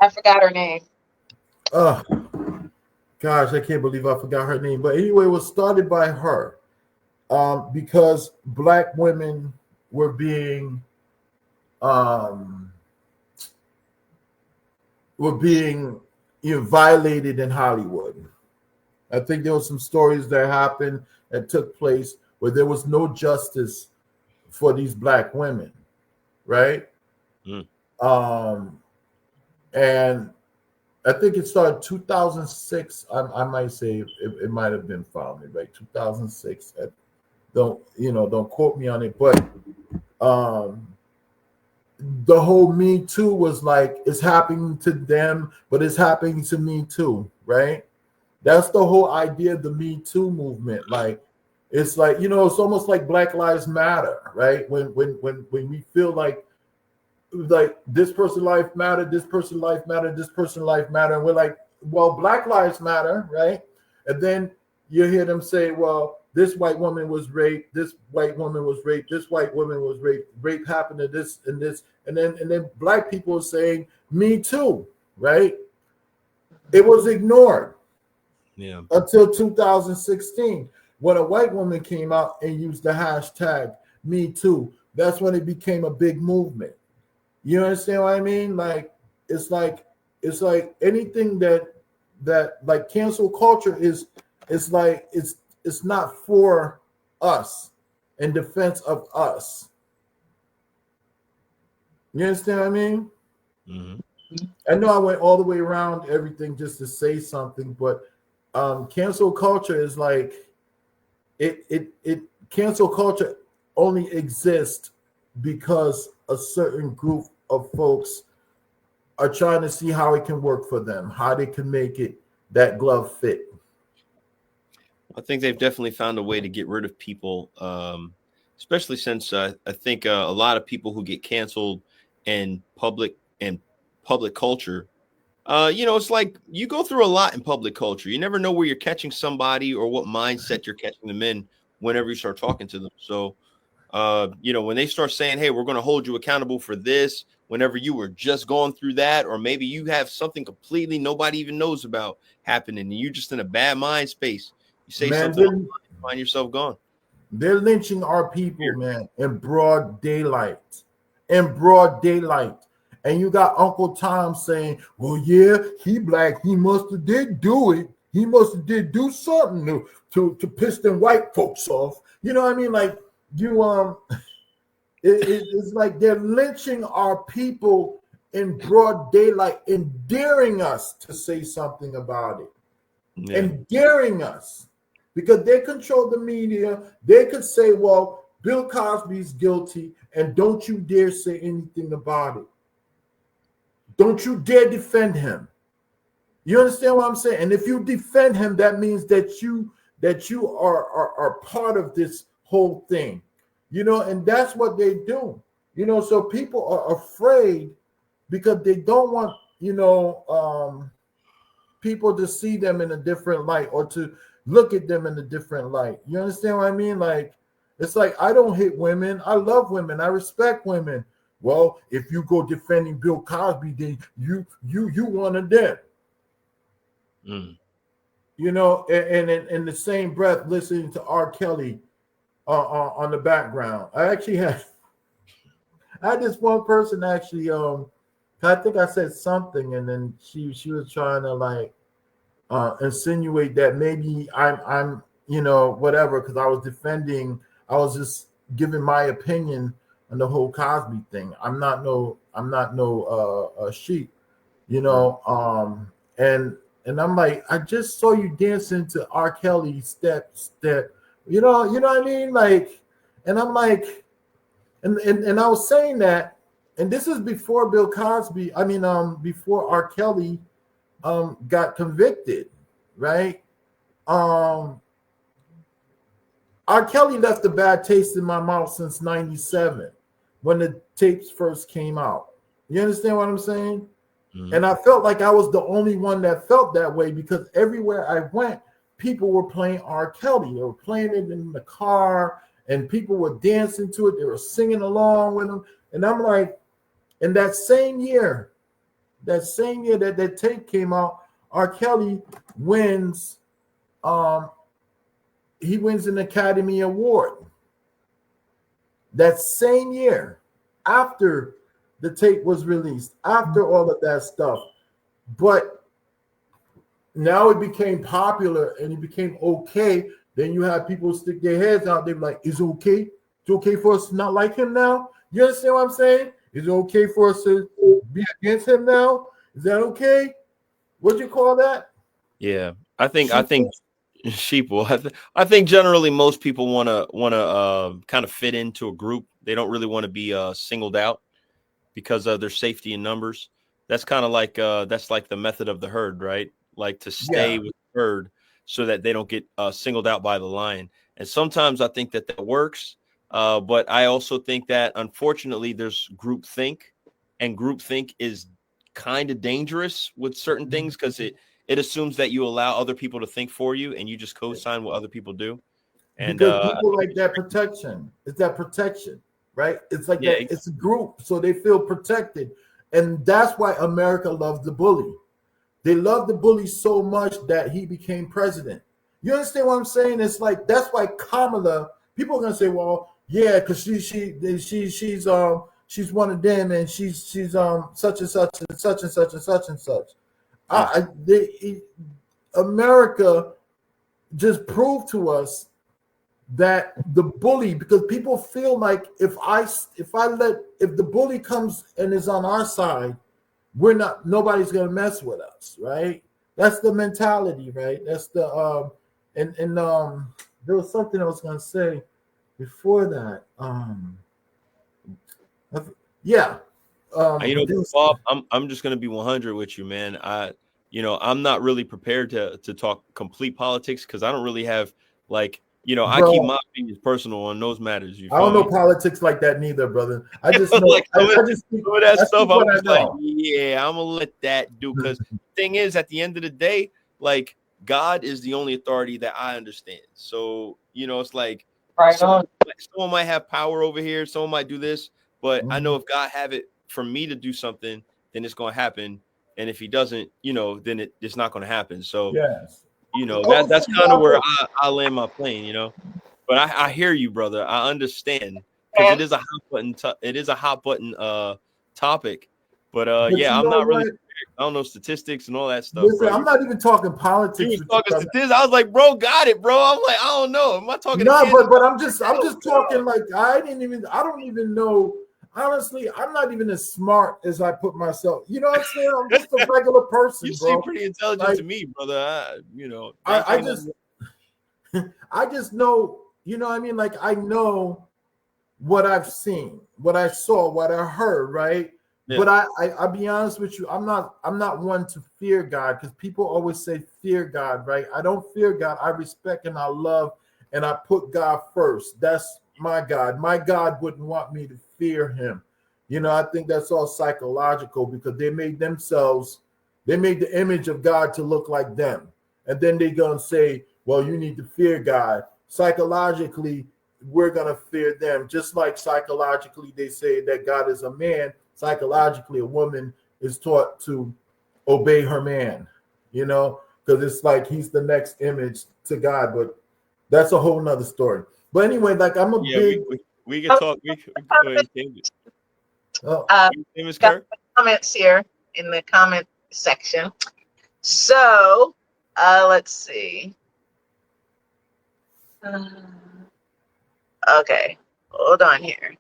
I forgot her name. Oh, gosh, I can't believe I forgot her name. But anyway, it was started by her because black women were being violated in Hollywood. I think there were some stories that happened that took place where there was no justice for these black women, right? And I think it started 2006. I might say it might have been founded, right? 2006. Don't quote me on it, but the whole Me Too was like, it's happening to them, but it's happening to me too, right? That's the whole idea of the Me Too movement. Like, it's like, you know, it's almost like Black Lives Matter, right? When we feel like this person life matter, this person life matter, this person life matter, and we're like, well, Black Lives Matter, right? And then you hear them say, well, this white woman was raped, this white woman was raped, this white woman was raped, rape happened to this and this, and then black people are saying Me Too, right? It was ignored until 2016, when a white woman came out and used the hashtag Me Too. That's when it became a big movement. You understand what I mean? Like, it's like anything that like cancel culture is, it's like it's not for us, in defense of us. You understand what I mean? Mm-hmm. I know I went all the way around everything just to say something, but cancel culture is like it cancel culture only exists because a certain group of folks are trying to see how it can work for them, how they can make it that glove fit. I think they've definitely found a way to get rid of people, especially since I think a lot of people who get canceled in public culture, it's like you go through a lot in public culture. You never know where you're catching somebody or what mindset you're catching them in whenever you start talking to them. So, when they start saying, hey, we're going to hold you accountable for this, whenever you were just going through that, or maybe you have something completely nobody even knows about happening and you're just in a bad mind space. You say something, you find yourself gone. They're lynching our people, man, in broad daylight. In broad daylight. And you got Uncle Tom saying, well, yeah, he black. He must have did do it. He must have did do something to piss them white folks off. You know what I mean? Like, it's like they're lynching our people in broad daylight, endearing us to say something about it. Yeah. Endearing us. Because they control the media. They could say, well, Bill Cosby's guilty, and don't you dare say anything about it. Don't you dare defend him. You understand what I'm saying? And if you defend him, that means that you are part of this whole thing. And that's what they do. So people are afraid because they don't want, people to see them in a different light or to look at them in a different light. You understand what I mean? Like, it's like, I don't hate women. I love women. I respect women. Well, if you go defending Bill Cosby, then you one of them. And in the same breath, listening to R. Kelly on the background. I I had this one person actually. I think I said something, and then she was trying to like insinuate that maybe I'm whatever, because I was defending. I was just giving my opinion on the whole Cosby thing. I'm not no sheep, and I'm like, I just saw you dancing to R. Kelly step, you know what I mean? Like, and I'm like, and I was saying that, and this is before Bill Cosby, before R. Kelly got convicted, right? R. Kelly left a bad taste in my mouth since '97 when the tapes first came out. You understand what I'm saying? Mm-hmm. And I felt like I was the only one that felt that way, because everywhere I went, people were playing R. Kelly. They were playing it in the car, and people were dancing to it. They were singing along with him. And I'm like, in that same year that that tape came out, R. Kelly wins. He wins an Academy Award. That same year, after the tape was released, after all of that stuff. But now it became popular and it became okay. Then you have people stick their heads out. They're like, "It's okay. It's okay for us to not like him now." You understand what I'm saying? Is it okay for us to be against him now? Is that okay? What'd you call that? Yeah, I think sheeple. I think generally most people want to kind of fit into a group. They don't really want to be singled out because of their safety in numbers. That's kind of like that's like the method of the herd, right? Like to stay with the herd so that they don't get singled out by the lion. And sometimes I think that works, but I also think that unfortunately there's groupthink, and groupthink is kind of dangerous with certain things because it assumes that you allow other people to think for you and you just co-sign what other people do. And because people like that protection. It's that protection, right? It's like that. It's a group, so they feel protected. And that's why America loves the bully. They love the bully so much that he became president. You understand what I'm saying? It's like, that's why Kamala, people are gonna say, well, yeah, because she's one of them, and she's such and such and such and such and such and such. America just proved to us that the bully, because people feel like if the bully comes and is on our side, nobody's gonna mess with us, right? That's the mentality, right? That's the and there was something I was gonna say before that. Bob, I'm just gonna be 100 with you, man. I'm not really prepared to talk complete politics because I don't really have like, I keep my opinions personal on those matters. I don't know politics like that neither, brother. I just know like I just speak that stuff. I'm just like, yeah, I'm gonna let that do. Because the thing is, at the end of the day, like God is the only authority that I understand. So it's like someone might have power over here, someone might do this, but I know if God have it for me to do something, then it's gonna happen. And if He doesn't, then it's not gonna happen. So yes. That's kind of where I land my plane, But I hear you, brother. I understand because it is a hot button topic. But I'm not really. I don't know statistics and all that stuff. Listen, I'm not even talking politics. You was talking statistics. I was like, bro, got it, bro. I'm like, I don't know. Am I talking? No, but I'm just talking like I don't even know. Honestly, I'm not even as smart as I put myself. You know what I'm saying? I'm just a regular person. You seem pretty intelligent to me, brother. I just know, what I mean? Like, I know what I've seen, what I saw, what I heard, right? Yeah. But I'll be honest with you, I'm not one to fear God, because people always say fear God, right? I don't fear God. I respect and I love, and I put God first. That's my God. My God wouldn't want me to fear him. I think that's all psychological, because they made the image of God to look like them. And then they're going to say, well, you need to fear God. Psychologically, we're going to fear them. Just like psychologically, they say that God is a man. Psychologically, a woman is taught to obey her man, because it's like he's the next image to God. But that's a whole nother story. But anyway, like, I'm a big... We can talk. We can go ahead and change it. Oh, Got Mz.KIR? comments here in the comment section. So, let's see. Okay, hold on here.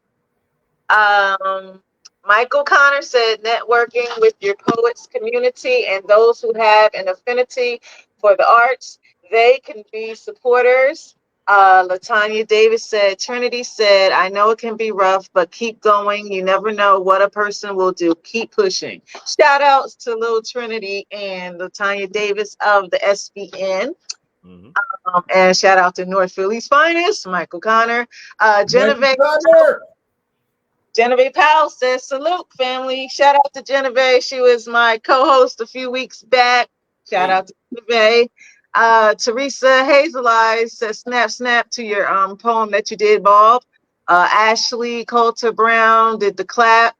Michael Connor said networking with your poets community and those who have an affinity for the arts, they can be supporters. Latanya Davis said, Trinity said, I know it can be rough, but keep going. You never know what a person will do. Keep pushing. Shout outs to Lil Trinity and Latanya Davis of the SBN. Mm-hmm. And shout out to North Philly's finest, Michael Connor. Genevieve Powell says, salute, family. Shout out to Genevieve. She was my co-host a few weeks back. Shout out to Genevieve. Teresa Hazel Eyes says, snap, snap to your poem that you did, Bob. Ashley Coulter Brown did the clap.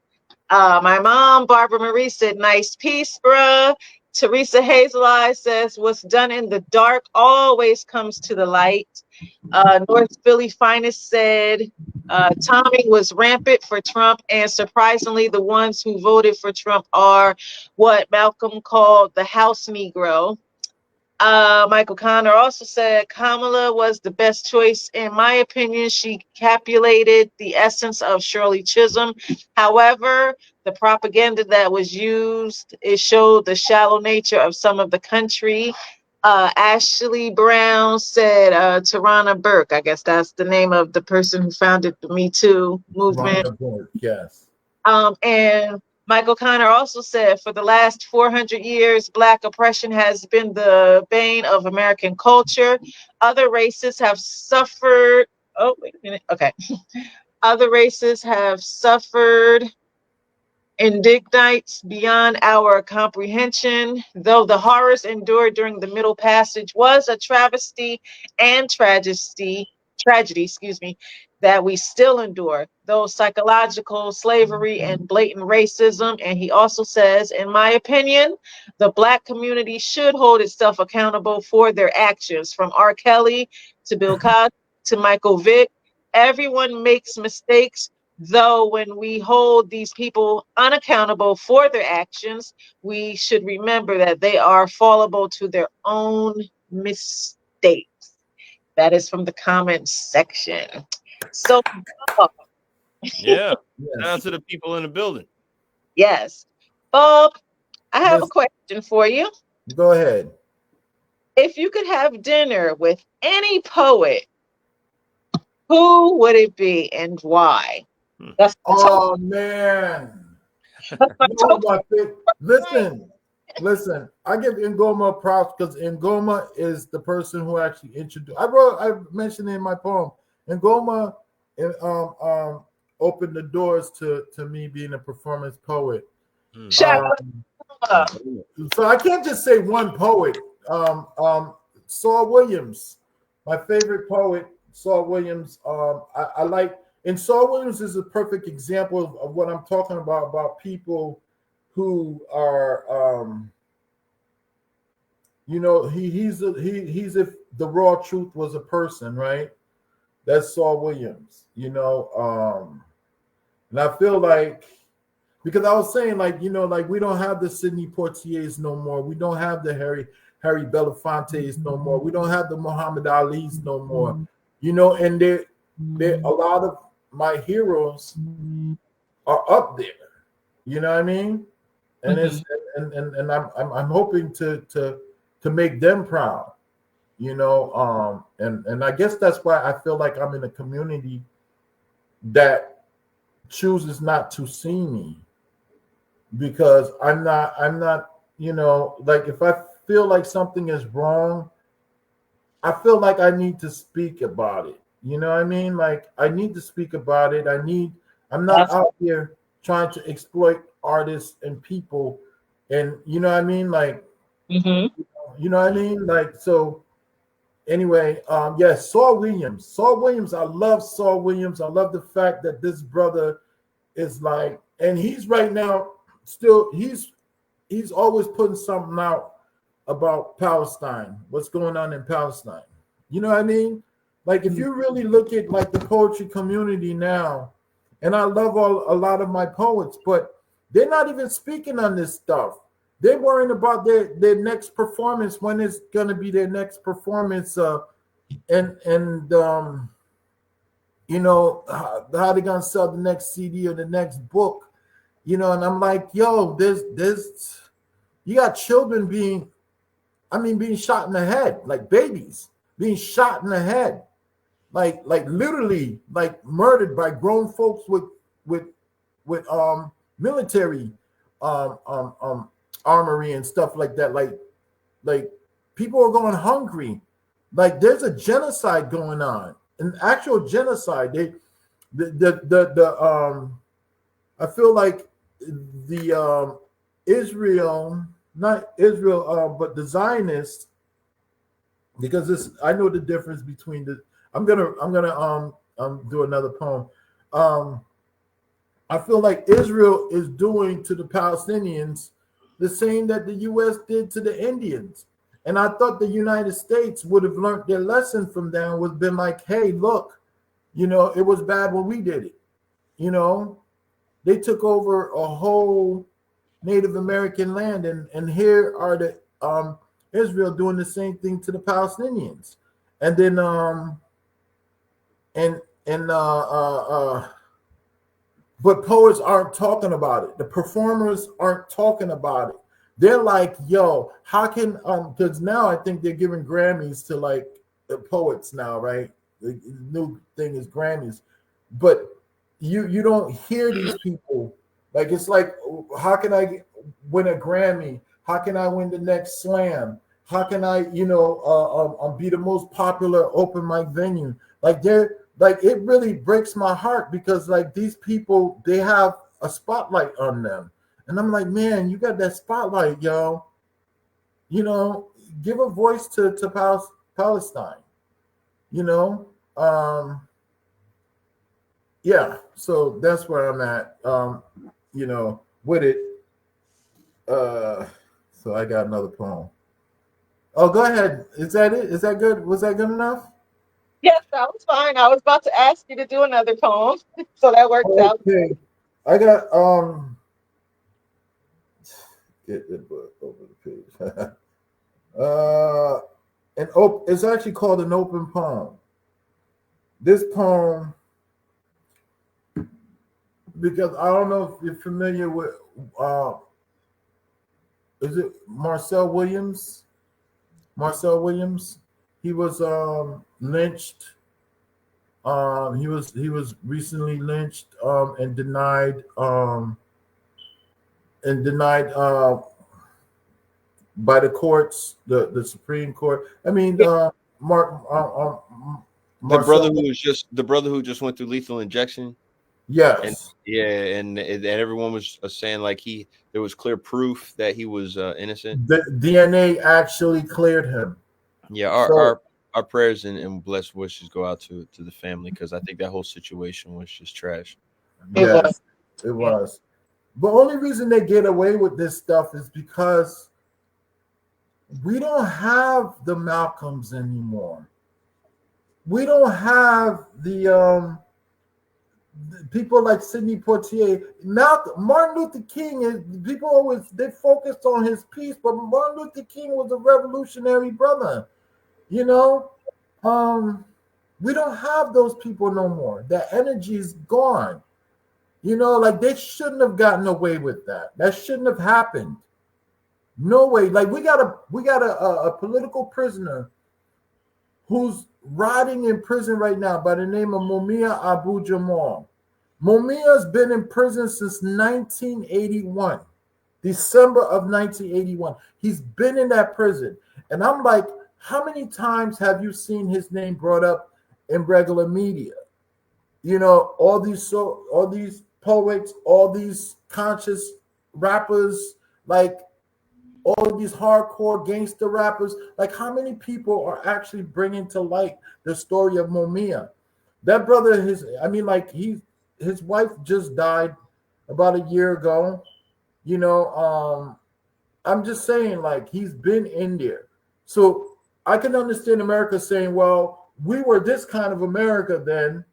My mom, Barbara Marie, said, nice piece, bruh. Teresa Hazel Eyes says, what's done in the dark always comes to the light. North Philly Finest said, Tommy was rampant for Trump, and surprisingly, the ones who voted for Trump are what Malcolm called the House Negro. Michael Connor also said Kamala was the best choice. In my opinion, she capulated the essence of Shirley Chisholm. However, the propaganda that was used, it showed the shallow nature of some of the country. Ashley Brown said Tarana Burke. I guess that's the name of the person who founded the Me Too movement. Yes. And Michael Connor also said, for the last 400 years, Black oppression has been the bane of American culture. Other races have suffered. Oh, wait a minute. Okay. Other races have suffered indignities beyond our comprehension. Though the horrors endured during the Middle Passage was a travesty and tragedy, that we still endure, though psychological slavery and blatant racism. And he also says, in my opinion, the Black community should hold itself accountable for their actions, from R. Kelly to Bill Cosby to Michael Vick. Everyone makes mistakes. Though when we hold these people unaccountable for their actions, we should remember that they are fallible to their own mistakes. That is from the comments section. So, Yeah. Shout out to the people in the building. yes. Bob, I have Yes. a question for you. Go ahead. If you could have dinner with any poet, who would it be and why? That's Oh man. Listen. I give Ngoma props because Ngoma is the person who actually introduced. I mentioned in my poem. Ngoma opened the doors to me being a performance poet. Shout out. So I can't just say one poet. Saul Williams, my favorite poet, Saul Williams. I like, and Saul Williams is a perfect example of what I'm talking about people who are, he's if the raw truth was a person, right? That's Saul Williams, and I feel like, because I was saying, like we don't have the Sidney Poitiers no more. We don't have the Harry Belafontes no more. We don't have the Muhammad Ali's no more. And they a lot of my heroes are up there. You know what I mean? And it's and I'm hoping to make them proud. And I guess that's why I feel like I'm in a community that chooses not to see me, because I'm not, like, if I feel like something is wrong, I feel like I need to speak about it. You know what I mean? Like, I need to speak about it. I'm not out here trying to exploit artists and people. And you know what I mean? Like, you know what I mean? Like, so anyway, yes, Saul Williams. I love Saul Williams. I love the fact that this brother is like, and he's right now still, he's always putting something out about Palestine, what's going on in Palestine. You know what I mean? Like, if you really look at like the poetry community now, and I love a lot of my poets, but they're not even speaking on this stuff. They're worrying about their next performance, when it's going to be their next performance, and how they going to sell the next CD or the next book, and I'm like, yo, there's you got children being shot in the head, like babies being shot in the head, like literally, like murdered by grown folks with military armory and stuff like that. Like people are going hungry. Like there's a genocide going on, an actual genocide. I feel like the Israel, not Israel, but the Zionists, because I know the difference between the. I'm gonna do another poem. I feel like Israel is doing to the Palestinians the same that the U.S. did to the Indians. And I thought the United States would have learned their lesson from them, would have been like, hey, look, it was bad when we did it. They took over a whole Native American land, and here are the Israel doing the same thing to the Palestinians. And then but poets aren't talking about it. The performers aren't talking about it. They're like, yo, how can because now I think they're giving Grammys to like the poets now, right? The new thing is Grammys. But you don't hear these people. Like, it's like, how can I win a Grammy? How can I win the next slam? How can I, be the most popular open mic venue? Like, it really breaks my heart, because like these people, they have a spotlight on them. And I'm like, man, you got that spotlight, yo. Give a voice to Palestine. Yeah. So that's where I'm at. With it. So I got another poem. Oh, go ahead. Is that it? Is that good? Was that good enough? Yes, that was fine. I was about to ask you to do another poem, so that works out. Okay. I got get the book over the page. It's actually called an open poem. This poem, because I don't know if you're familiar with is it Marcel Williams? Marcel Williams. He was lynched. He was recently lynched and denied by the courts, the Supreme Court. I mean, the brother who just went through lethal injection. Yes. And everyone was saying like there was clear proof that he was innocent. The DNA actually cleared him. Yeah, our prayers and blessed wishes go out to the family, because I think that whole situation was just trash. Yes, it was. The only reason they get away with this stuff is because we don't have the Malcolms anymore. We don't have the people like Sidney Poitier. Martin Luther King they focused on his piece, but Martin Luther King was a revolutionary brother. We don't have those people no more. That energy is gone. Like they shouldn't have gotten away with that. That shouldn't have happened. No way. Like we got a political prisoner who's rotting in prison right now by the name of Mumia Abu Jamal. Mumia's been in prison since 1981, December of 1981. He's been in that prison. And I'm like, how many times have you seen his name brought up in regular media? All these poets, all these conscious rappers, like all of these hardcore gangster rappers, like how many people are actually bringing to light the story of Mumia? That brother, his wife just died about a year ago. I'm just saying, like, he's been in there. So I can understand America saying, well, we were this kind of America then,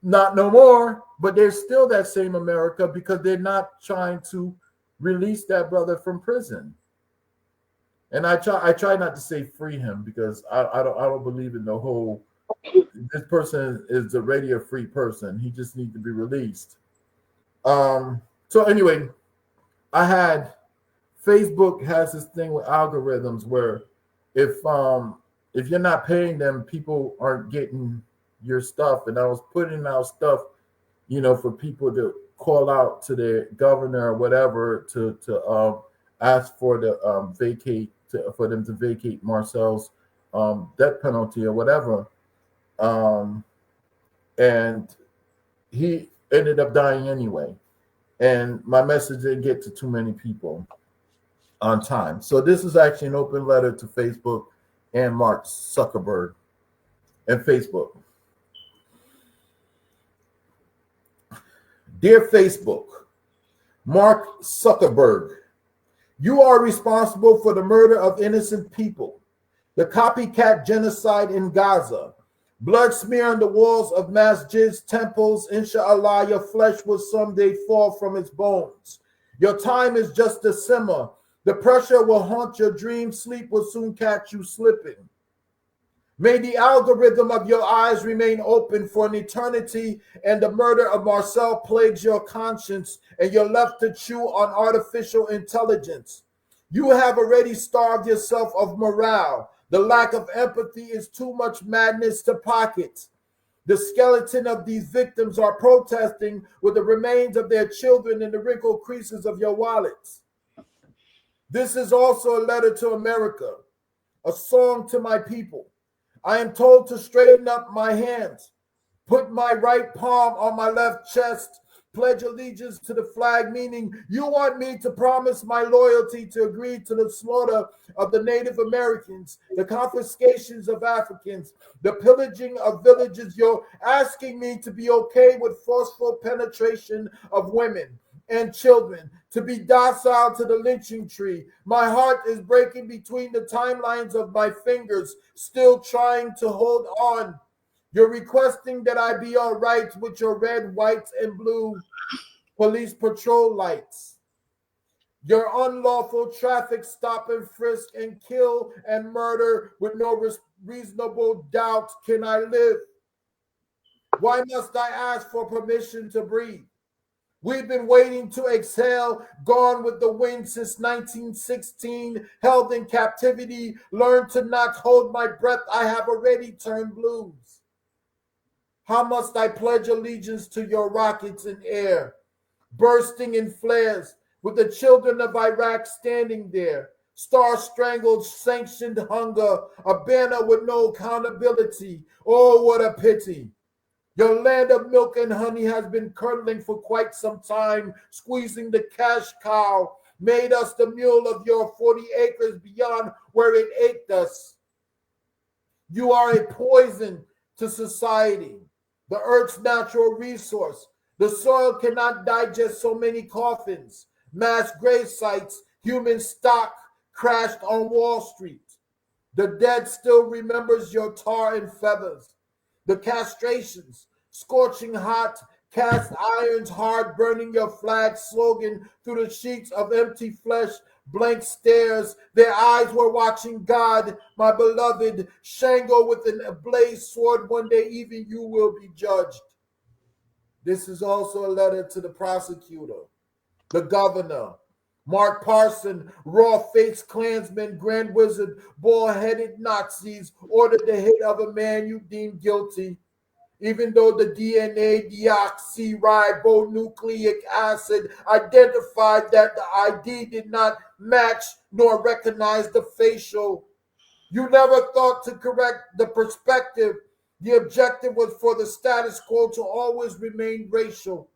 Not no more, but there's still that same America because they're not trying to release that brother from prison. And I try not to say free him because I don't believe in the whole this person is already a free person. He just needs to be released. So anyway, I had Facebook has this thing with algorithms where if you're not paying them, people aren't getting your stuff. And I was putting out stuff, for people to call out to their governor or whatever to ask for the for them to vacate Marcel's death penalty or whatever. And he ended up dying anyway. And my message didn't get to too many people on time. So this is actually an open letter to Facebook and Mark Zuckerberg and Facebook. Dear Facebook, Mark Zuckerberg, you are responsible for the murder of innocent people, the copycat genocide in Gaza, blood smear on the walls of masjids, temples. Inshallah, your flesh will someday fall from its bones. Your time is just a simmer. The pressure will haunt your dreams. Sleep will soon catch you slipping. May the algorithm of your eyes remain open for an eternity, and the murder of Marcel plagues your conscience, and you're left to chew on artificial intelligence. You have already starved yourself of morale. The lack of empathy is too much madness to pocket. The skeleton of these victims are protesting with the remains of their children in the wrinkled creases of your wallets. This is also a letter to America, a song to my people. I am told to straighten up my hands, put my right palm on my left chest, pledge allegiance to the flag, meaning you want me to promise my loyalty to agree to the slaughter of the Native Americans, the confiscations of Africans, the pillaging of villages. You're asking me to be okay with forceful penetration of women and children, to be docile to the lynching tree. My heart is breaking between the timelines of my fingers, still trying to hold on. You're requesting that I be all right with your red, white, and blue police patrol lights. Your unlawful traffic stop and frisk and kill and murder with no reasonable doubt can I live. Why must I ask for permission to breathe? We've been waiting to exhale, gone with the wind since 1916, held in captivity, learned to not hold my breath. I have already turned blues. How must I pledge allegiance to your rockets in air, bursting in flares, with the children of Iraq standing there, star-strangled, sanctioned hunger, a banner with no accountability. Oh, what a pity. Your land of milk and honey has been curdling for quite some time, squeezing the cash cow, made us the mule of your 40 acres beyond where it ate us. You are a poison to society, the earth's natural resource. The soil cannot digest so many coffins, mass grave sites, human stock crashed on Wall Street. The dead still remembers your tar and feathers. The castrations, scorching hot, cast irons hard, burning your flag slogan through the sheets of empty flesh, blank stares. Their eyes were watching God, my beloved, Shango with an ablaze sword. One day even you will be judged. This is also a letter to the prosecutor, the governor, Mark Parson, raw-faced Klansmen, Grand Wizard, bald-headed Nazis ordered the hit of a man you deem guilty, even though the DNA deoxyribonucleic acid identified that the ID did not match nor recognize the facial. You never thought to correct the perspective. The objective was for the status quo to always remain racial.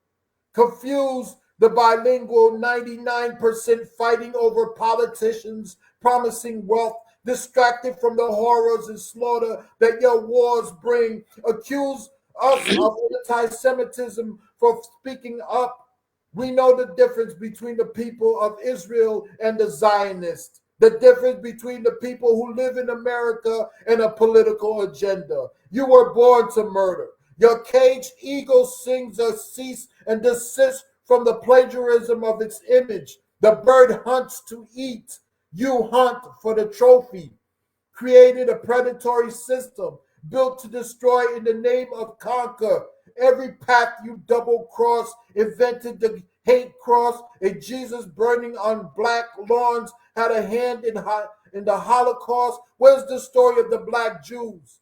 Confused, the bilingual 99% fighting over politicians promising wealth, distracted from the horrors and slaughter that your wars bring, accuse us of anti-Semitism for speaking up. We know the difference between the people of Israel and the Zionists, the difference between the people who live in America and a political agenda. You were born to murder. Your caged ego sings a cease and desist from the plagiarism of its image. The bird hunts to eat. You hunt for the trophy. Created a predatory system built to destroy in the name of conquer. Every path you double cross, invented the hate cross. A Jesus burning on black lawns had a hand in the Holocaust. Where's the story of the black Jews?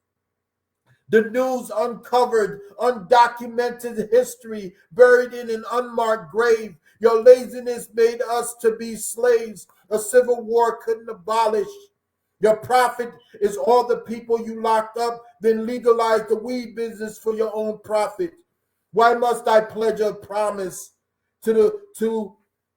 The news uncovered, undocumented history buried in an unmarked grave. Your laziness made us to be slaves a civil war couldn't abolish. Your profit is all the people you locked up, then legalize the weed business for your own profit. Why must I pledge a promise to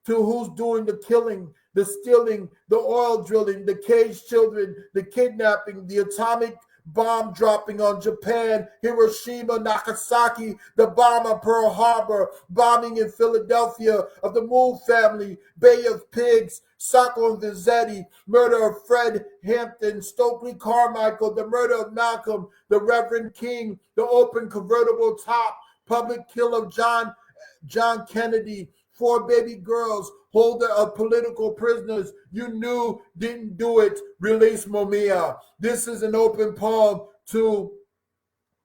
who's doing the killing, the stealing, the oil drilling, the caged children, the kidnapping, the atomic bomb dropping on Japan, Hiroshima, Nagasaki, the bomb on Pearl Harbor, bombing in Philadelphia of the Moon family, Bay of Pigs, Sacco and Vanzetti, murder of Fred Hampton, Stokely Carmichael, the murder of Malcolm, the Reverend King, the open convertible top, public kill of John Kennedy, 4 baby girls, holder of political prisoners you knew didn't do it, release Momia. This is an open poem to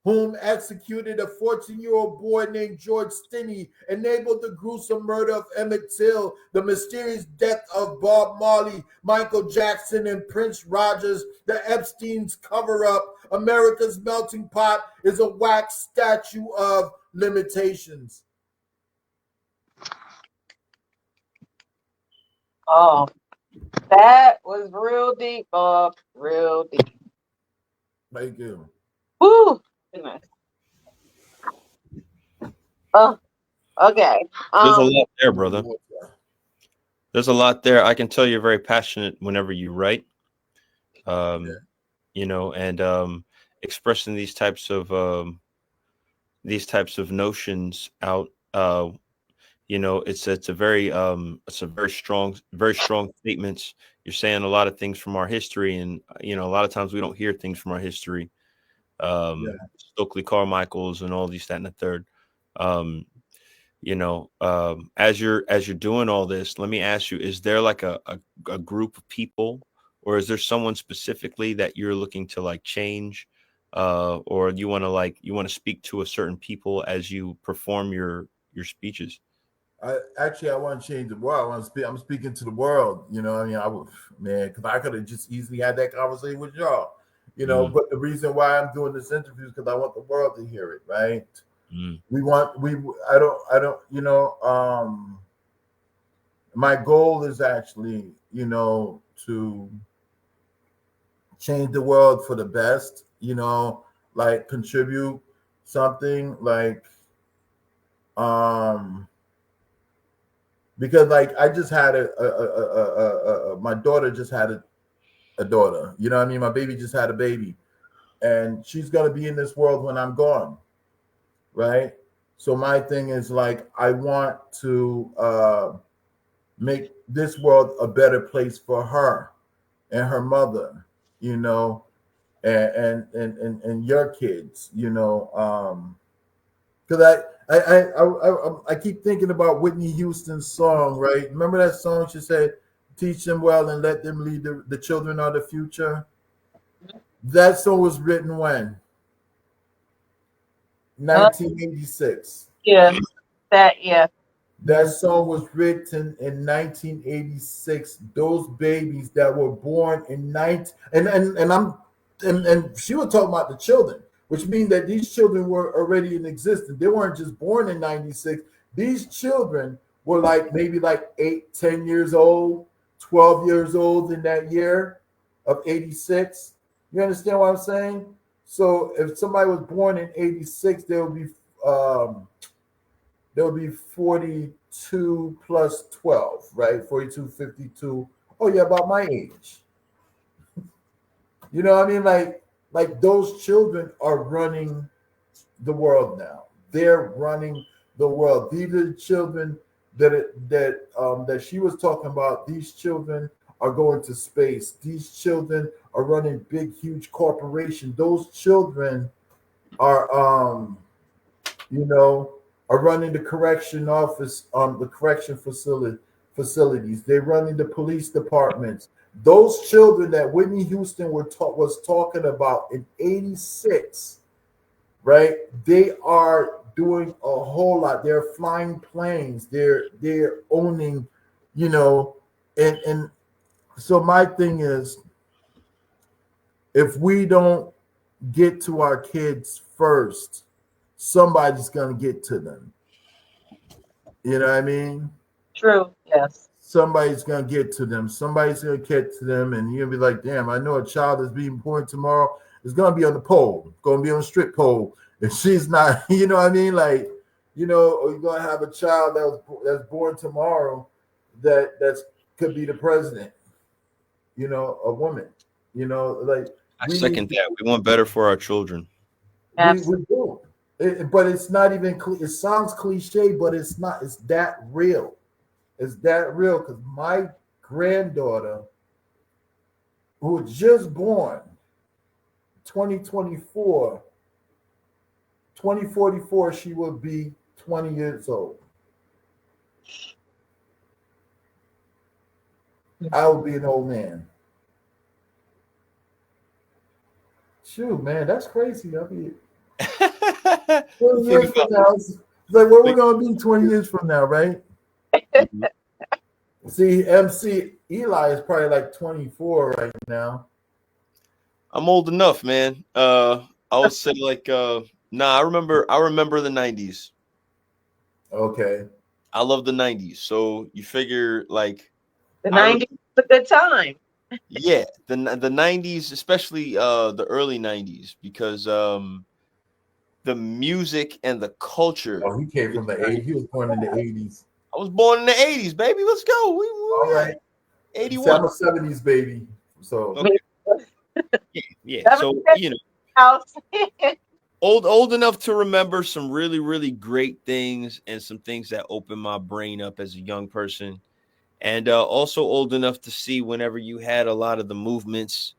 whom executed a 14-year-old boy named George Stinney, enabled the gruesome murder of Emmett Till, the mysterious death of Bob Marley, Michael Jackson, and Prince Rogers, the Epstein's cover-up. America's melting pot is a wax statue of limitations. Oh, that was real deep, Bob. Real deep. Thank you. Woo! Goodness. Oh, okay. There's a lot there, brother. There's a lot there. I can tell you're very passionate whenever you write. You know, and expressing these types of notions out. You know, it's a very strong statements. You're saying a lot of things from our history, and you know, a lot of times we don't hear things from our history. Stokely Carmichael's and all these, that, and the third. You know, as you're doing all this, let me ask you: is there like a group of people, or is there someone specifically that you're looking to like change, or you want to speak to a certain people as you perform your speeches? I want to change the world. I'm speaking to the world. You know, I mean, because I could have just easily had that conversation with y'all. You know, but the reason why I'm doing this interview is because I want the world to hear it, right? I don't, you know, my goal is actually, you know, to change the world for the best, you know, like contribute something like, because like I just had my daughter just had a daughter, you know what I mean? My baby just had a baby, and she's gonna be in this world when I'm gone, right? So my thing is like I want to make this world a better place for her and her mother, you know, and your kids, you know, because I keep thinking about Whitney Houston's song, right? Remember that song? She said, "Teach them well and let them lead the children of the future." That song was written when? 1986. Yeah. That song was written in 1986. Those babies that were born in and she was talking about the children, which means that these children were already in existence. They weren't just born in 96. These children were like maybe like 8, 10 years old, 12 years old in that year of 86. You understand what I'm saying? So if somebody was born in 86, there would be 42 plus 12, right? 42, 52. Oh yeah, about my age. You know what I mean? Like those children are running the world now. They're running the world. These are the children that she was talking about. These children are going to space. These children are running big, huge corporations. Those children are you know, are running the correction office, the correction facilities. They're running the police departments. Those children that Whitney Houston was talking about in '86, right? They are doing a whole lot. They're flying planes. They're owning, you know, and so my thing is, if we don't get to our kids first, somebody's gonna get to them. You know what I mean? True. Yes. Somebody's gonna get to them. Somebody's gonna get to them, and you're gonna be like, "Damn, I know a child is being born tomorrow. Is gonna be on the pole. Gonna be on the strip pole. If she's not, you know what I mean? Like, you know, or you're gonna have a child that's born tomorrow that's could be the president. You know, a woman. You know, like I second that. We want better for our children. we do. But it's not even. It sounds cliche, but it's not. It's that real. It's that real because my granddaughter, who was just born 2024, 2044, she will be 20 years old. I will be an old man. Shoot, man, that's crazy. I mean, 20 years from now, it's like where we're going to be 20 years from now, right? See, MC Eli is probably like 24 right now. I'm old enough, man. I would say like I remember the 90s. Okay. I love the 90s. So you figure like the 90s is a good time. Yeah, the 90s, especially the early 90s, because the music and the culture. Oh, he came from the 80s. He was born in the 80s. I was born in the 80s, baby. Let's go. All right. 81. I'm a 70s baby. So okay. Yeah. So you know, old enough to remember some really, really great things and some things that opened my brain up as a young person. And also old enough to see whenever you had a lot of the movements,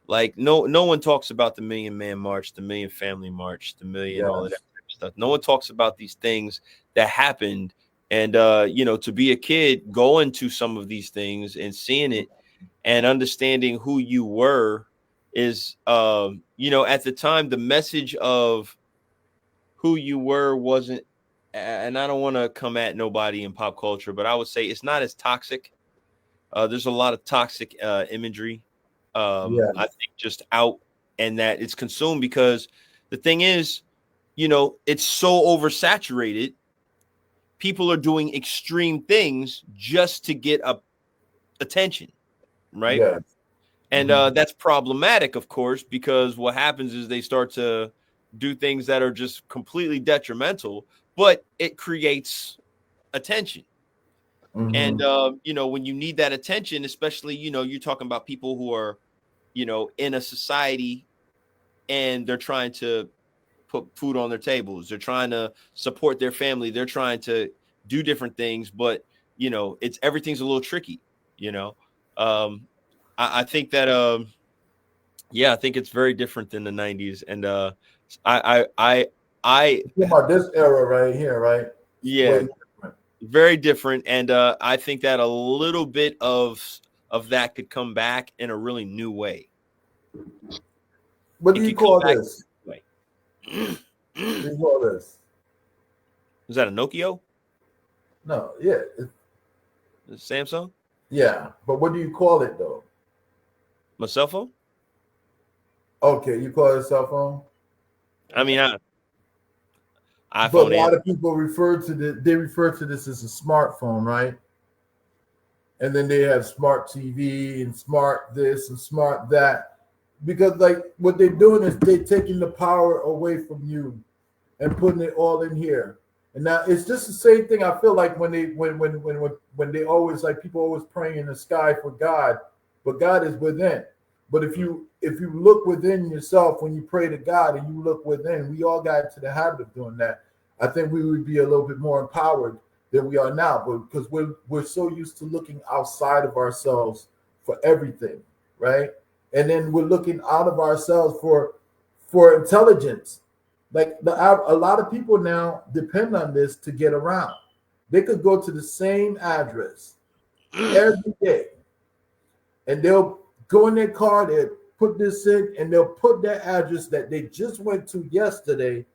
like no one talks about the Million Man March, the Million Family March, the Million, all of that type of stuff. No one talks about these things that happened. And, you know, to be a kid, going to some of these things and seeing it and understanding who you were is, you know, at the time, the message of who you were wasn't, and I don't want to come at nobody in pop culture, but I would say it's not as toxic. There's a lot of toxic imagery, I think, just out, and that it's consumed because the thing is, you know, it's so oversaturated. People are doing extreme things just to get attention, right? Yeah. And that's problematic, of course, because what happens is they start to do things that are just completely detrimental, but it creates attention. And, you know, when you need that attention, especially, you know, you're talking about people who are, you know, in a society and they're trying to put food on their tables. They're trying to support their family. They're trying to do different things, but, you know, everything's a little tricky, you know. I think that, I think it's very different than the 90s. And I about this era right here, right? Yeah, very different. And I think that a little bit of that could come back in a really new way. What do you call this? What do you call this? Is that a Nokia? No, yeah. Samsung? Yeah, but what do you call it though? My cell phone? Okay, you call it a cell phone? I mean, iPhone. But a lot of people refer to this as a smartphone, right? And then they have smart TV and smart this and smart that. Because like what they're doing is they're taking the power away from you and putting it all in here. And now it's just the same thing. I feel like when they always, like, people always praying in the sky for God, but God is within. But if you look within yourself when you pray to God and you look within, we all got into the habit of doing that. I think we would be a little bit more empowered than we are now, but because we're so used to looking outside of ourselves for everything, right? And then we're looking out of ourselves for intelligence. Like a lot of people now depend on this to get around. They could go to the same address every day, and they'll go in their car, they put this in, and they'll put that address that they just went to yesterday.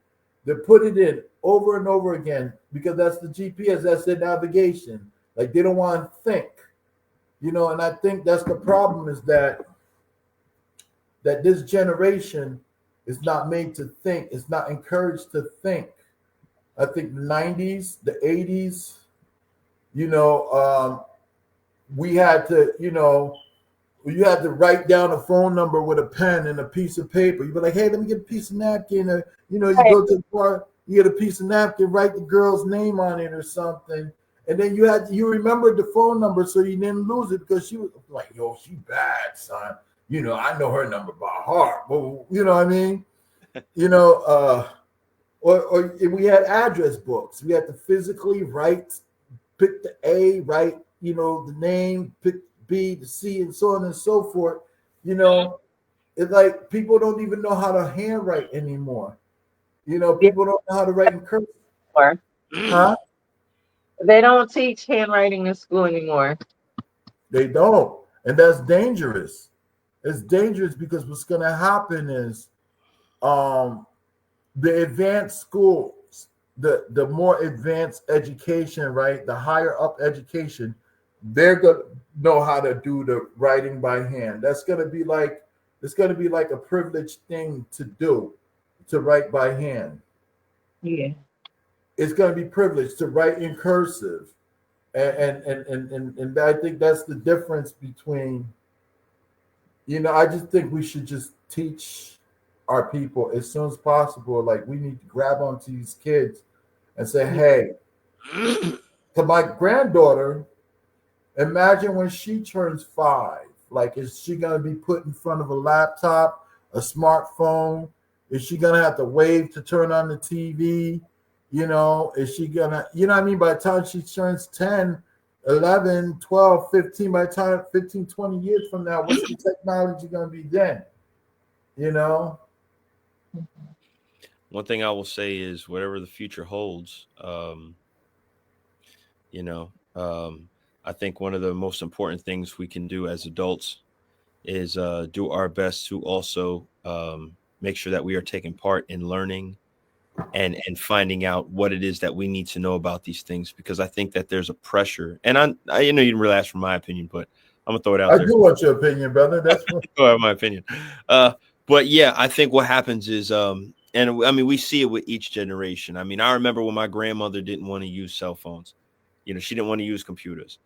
They put it in over and over again because that's the GPS, that's their navigation. Like they don't want to think, and I think that's the problem is that this generation is not made to think, it's not encouraged to think. I think the 90s, the 80s, we had to, you had to write down a phone number with a pen and a piece of paper. You'd be like, hey, let me get a piece of napkin. Or, you go to the bar, you get a piece of napkin, write the girl's name on it or something. And then you remembered the phone number so you didn't lose it because she was like, yo, she bad, son. I know her number by heart. But, you know what I mean? Or we had address books. We had to physically pick the A, write, the name, pick B, the C, and so on and so forth. It's like people don't even know how to handwrite anymore. People don't know how to write in cursive. Huh? They don't teach handwriting in school anymore. They don't. And that's dangerous. It's dangerous because what's going to happen is the advanced schools, the more advanced education, right? The higher up education, they're going to know how to do the writing by hand. It's going to be like a privileged thing to do, to write by hand. Yeah. It's going to be privileged to write in cursive. And I think that's the difference between, I just think we should just teach our people as soon as possible. Like we need to grab onto these kids and say, hey, to my granddaughter, imagine when she turns 5. Like, is she going to be put in front of a laptop, a smartphone? Is she going to have to wave to turn on the TV? Is she going to, what I mean? By the time she turns 10, 11, 12, 15, by the time 15, 20 years from now, what's the technology going to be then? One thing I will say is whatever the future holds, I think one of the most important things we can do as adults is do our best to also make sure that we are taking part in learning and finding out what it is that we need to know about these things, because I think that there's a pressure. And I you didn't really ask for my opinion, but I'm gonna throw it out there. I do want your opinion, brother. That's my opinion. But yeah, I think what happens is, and I mean, we see it with each generation. I mean, I remember when my grandmother didn't want to use cell phones. She didn't want to use computers.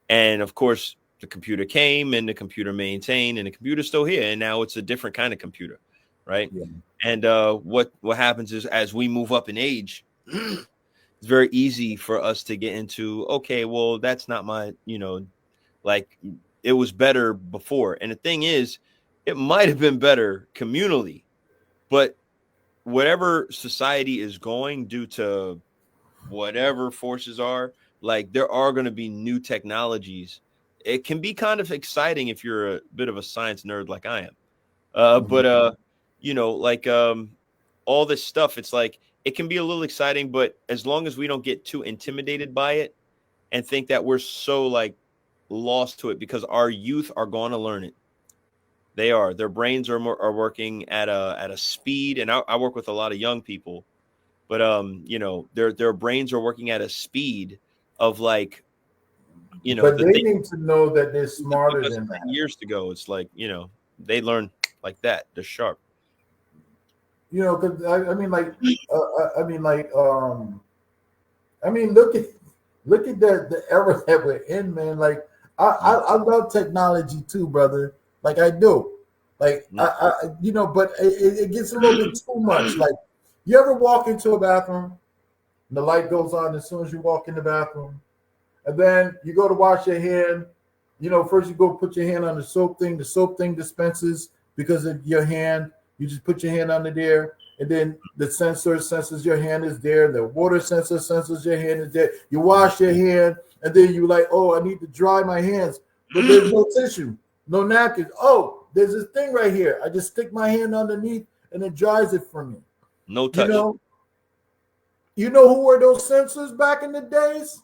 And of course, the computer came and the computer maintained, and the computer's still here. And now it's a different kind of computer, right? Yeah. And what happens is, as we move up in age, it's very easy for us to get into, okay, well, that's not my, like it was better before. And the thing is, it might have been better communally, but whatever society is going due to whatever forces are, like there are going to be new technologies. It can be kind of exciting if you're a bit of a science nerd like I am. But all this stuff, it's like, it can be a little exciting, but as long as we don't get too intimidated by it and think that we're so like lost to it, because our youth are going to learn it. They are. Their brains are working at a speed, and I work with a lot of young people, but their brains are working at a speed of like, but they need to know that they're smarter than that. Years ago, it's like, they learn like that. They're sharp. Because I mean, look at the era that we're in, man. Like, I love technology too, brother. Like I do, like but it gets a little bit too much. Like, you ever walk into a bathroom, and the light goes on as soon as you walk in the bathroom, and then you go to wash your hand. First you go put your hand on the soap thing. The soap thing dispenses because of your hand. You just put your hand under there, and then the sensor senses your hand is there. The water sensor senses your hand is there. You wash your hand, and then you like, oh, I need to dry my hands, but there's no tissue, no napkins. Oh, there's this thing right here. I just stick my hand underneath, and it dries it for me. No You touch. know who were those censors back in the days?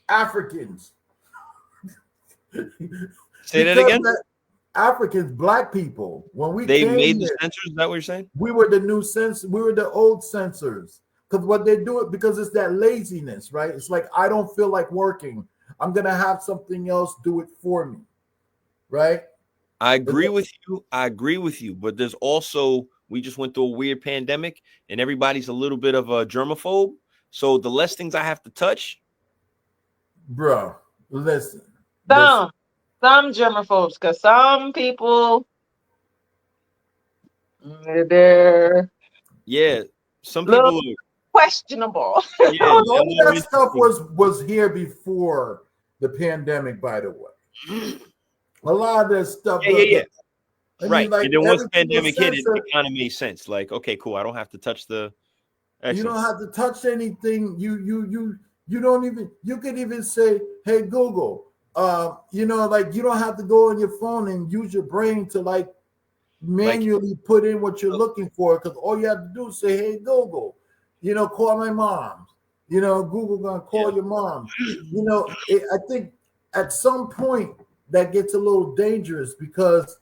Africans. Say that again. Africans, black people. When we They came made the here, censors. Is that what you're saying? we were the new censors. We were the old censors. Because what they do it because it's that laziness, right? It's like I don't feel like working. I'm gonna have something else do it for me, right? I agree with you. But there's also, we just went through a weird pandemic, and everybody's a little bit of a germaphobe. So the less things I have to touch, Bro, listen. Some germaphobes, because some people, they're some little people, questionable. All that stuff was here before the pandemic, by the way. A lot of that stuff. I right. mean, like, and then once everything pandemic hit, it censored. kind of made sense. Like, okay, cool. I don't have to touch the. Excellent. You don't have to touch anything. You don't even. You could even say, "Hey Google," like you don't have to go on your phone and use your brain to like manually put in what you're looking for, because all you have to do is say, "Hey Google," call my mom. Google gonna call your mom. I think at some point that gets a little dangerous because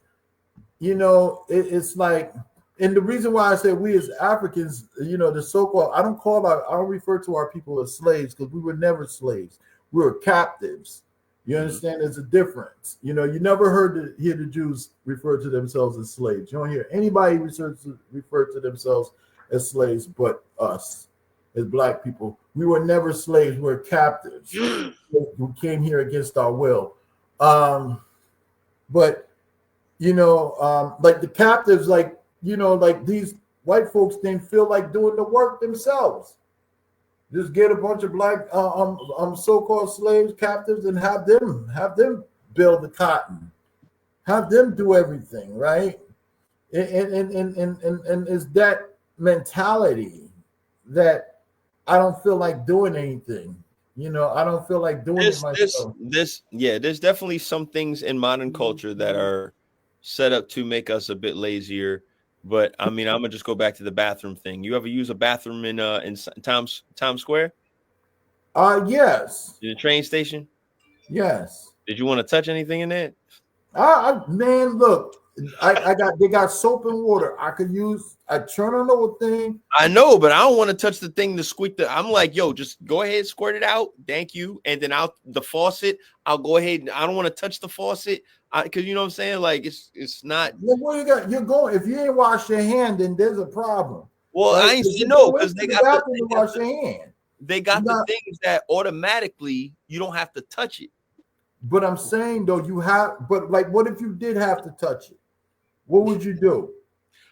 it's like, and the reason why I say we as Africans, the so-called, I don't refer to our people as slaves, because we were never slaves. We were captives. You understand? There's a difference. You never hear the Jews refer to themselves as slaves. You don't hear anybody refer to themselves as slaves but us as black people. We were never slaves. We were captives. We came here against our will. But like the captives, like these white folks didn't feel like doing the work themselves. Just get a bunch of black so-called slaves, captives, and have them build the cotton, have them do everything, right? And it's that mentality that I don't feel like doing anything. I don't feel like doing it myself. There's definitely some things in modern culture that are set up to make us a bit lazier. But I mean, I'm gonna just go back to the bathroom thing. You ever use a bathroom in Times Square? Yes. In the train station? Yes. Did you want to touch anything in there? Man, look, they got soap and water. I turn on the little thing. I know, but I don't want to touch the thing to squeak I'm like, yo, just go ahead, squirt it out. Thank you. And then the faucet, I'll go ahead. I don't want to touch the faucet. Because you know what I'm saying? Like, it's not. Well, you're going, if you ain't wash your hand, then there's a problem. Well, right? I ain't saying no, because they got wash your hand. They got the things that automatically you don't have to touch it. But I'm saying though, but like, what if you did have to touch it? What would you do?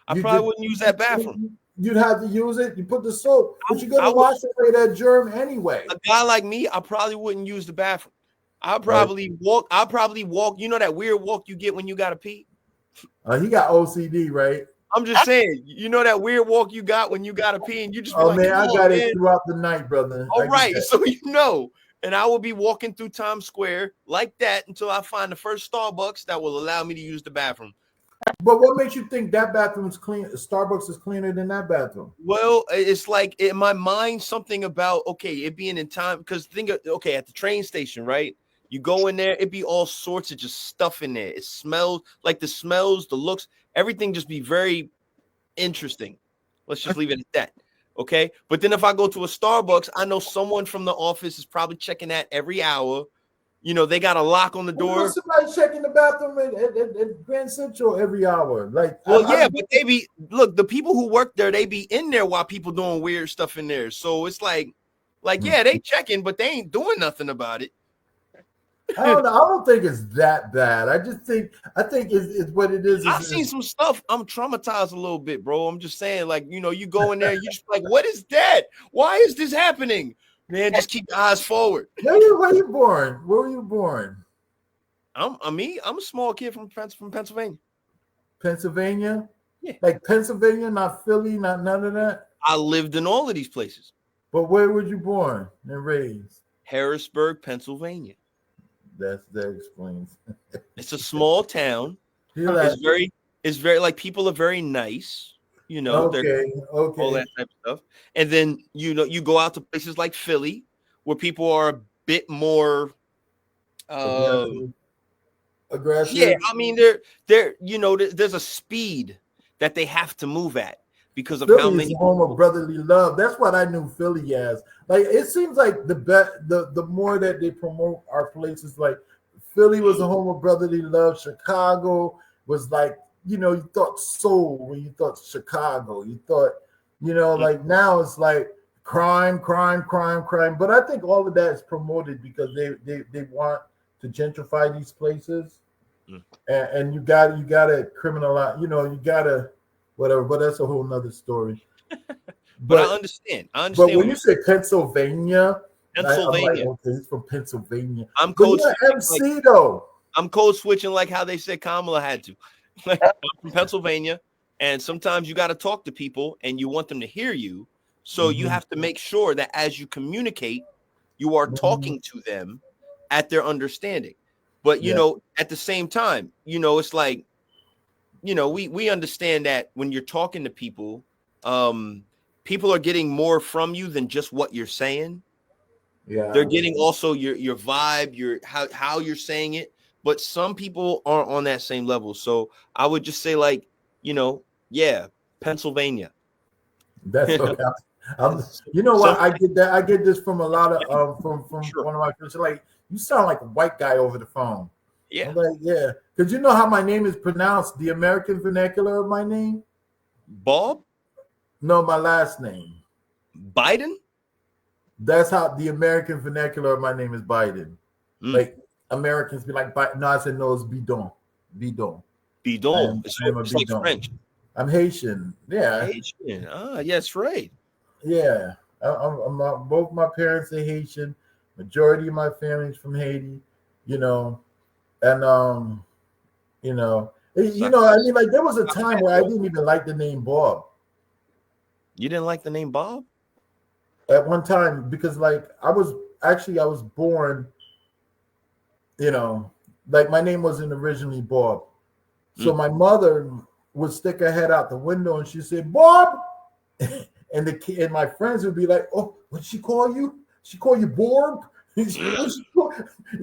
I probably wouldn't use that bathroom. You'd have to use it. You put the soap, but you're gonna wash away that germ anyway. A guy like me, I probably wouldn't use the bathroom. I'll probably walk. You know that weird walk you get when you gotta pee? He got OCD, right? I'm just saying, you know that weird walk you got when you gotta pee, and you just be like, man, I got it throughout the night, brother. All right, so and I will be walking through Times Square like that until I find the first Starbucks that will allow me to use the bathroom. But what makes you think that bathroom is clean? Starbucks is cleaner than that bathroom? Well, it's like in my mind, something about, it being in time, because at the train station, right? You go in there, it be all sorts of just stuff in there. It smells like the looks, everything just be very interesting. Let's just leave it at that. Okay. But then if I go to a Starbucks, I know someone from the office is probably checking that every hour. They got a lock on the door. Somebody checking the bathroom at Grand Central every hour. Like, but they be, look, the people who work there, they be in there while people doing weird stuff in there. So it's like, they checking, but they ain't doing nothing about it. I don't know. I don't think it's that bad. I think it's what it is. I've seen some stuff. I'm traumatized a little bit, bro. I'm just saying, like, you go in there, you just like, what is that? Why is this happening? Man, just keep your eyes forward. Where you born? Where were you born? I'm a small kid from Pennsylvania. Pennsylvania? Yeah. Like Pennsylvania, not Philly, not none of that? I lived in all of these places. But where were you born and raised? Harrisburg, Pennsylvania. That explains. It's a small town. It's very like, people are very nice. You know, Okay. all that type of stuff. And then, you know, you go out to places like Philly where people are a bit more yeah, Aggressive. I mean, you know, there's a speed that they have to move at because of how Philly is many the home of people. brotherly love. That's what I knew Philly as. Like it seems like the more that they promote our places, like Philly was a home of brotherly love. Chicago was like, you know, you thought soul when you thought Chicago. You thought, you know, like now it's like crime, crime, crime, crime. But I think all of that is promoted because they want to gentrify these places. Mm. And you gotta criminalize, you know, you gotta whatever, but that's a whole nother story. But I But understand. I but understand when what you you're say Pennsylvania, I'm like, Pennsylvania. okay, he's from Pennsylvania. I'm But code you're switching an like MC though. I'm code switching like how they said Kamala had to. Like I'm from Pennsylvania, and sometimes you got to talk to people and you want them to hear you. So you have to make sure that as you communicate, you are talking to them at their understanding. But you Yeah. know, at the same time, you know, it's like, you know, we understand that when you're talking to people, people are getting more from you than just what you're saying. They're Yeah. getting also your vibe, your how you're saying it. But some people aren't on that same level. So I would just say, like, you know, yeah, Pennsylvania. That's okay. It's You know some what? I get that. I get this from a lot of from sure. one of my friends. Like, you sound like a white guy over the phone. Yeah. I'm like, yeah. Because you know how my name is pronounced, the American vernacular of my name? Bob No, my last name. Biden. That's how the American vernacular of my name is Biden. Mm. Like Americans be like, no, I said no, it's Bidon. Bidon. Bidon. I am a It's like Bidon. French. I'm Haitian. Yeah. Haitian. Ah, yes, right. Yeah. Both my parents are Haitian. Majority of my family's from Haiti, you know. And I mean, like there was a time where I didn't even like the name Bob You didn't like the name Bob? at one time because like I was born, you know, like my name wasn't originally Bob. So my mother would stick her head out the window and she said, Bob. And and my friends would be like, oh, what'd she call you? She call you Borb? You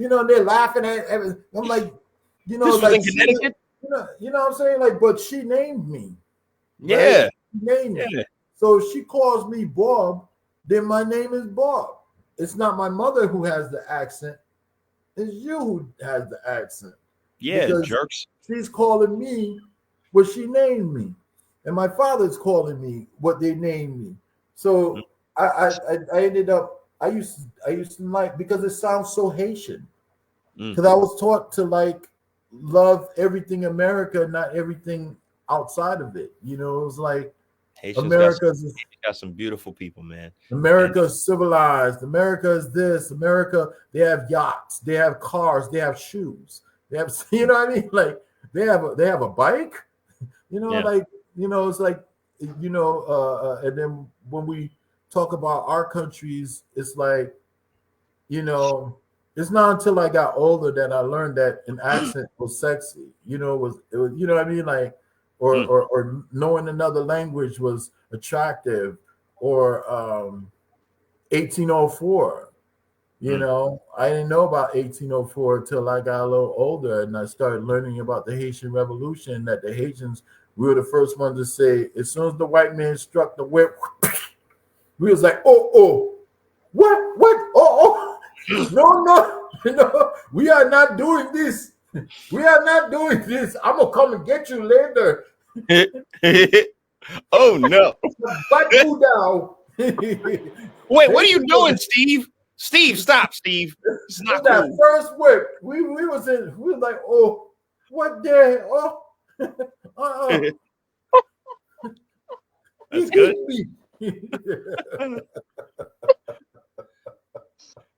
know, and they're laughing at everything. I'm like, you know, This was like in Connecticut? you know what I'm saying? Like, but she named me. Right? Yeah. She named me. Yeah. So she calls me Bob, then my name is Bob. It's not my mother who has the accent. It's you who has the accent. Yeah, Because jerks. she's calling me what she named me. And my father's calling me what they named me. So I ended up I used to like because it sounds so Haitian. Because I was taught to like love everything America, not everything outside of it. You know, it was like Haitians got some beautiful people, man. America's civilized. America is this. America, they have yachts, they have cars, they have shoes. They have, you know what I mean? Like they have a bike. You know, like it's like and then when we talk about our countries, it's like, you know, it's not until I got older that I learned that an accent was sexy. You know, it was you know what I mean? Like or knowing another language was attractive, or 1804. You know, I didn't know about 1804 until I got a little older and I started learning about the Haitian Revolution, that the Haitians, we were the first ones to say, as soon as the white man struck the whip, we was like, what, no, we are not doing this. We are not doing this. I'm going to come and get you later. Oh, no. Butt you down. Wait, what are you doing, Steve? Steve, stop, Steve. It's not that cool. first whip. We was like, oh, what the That's good.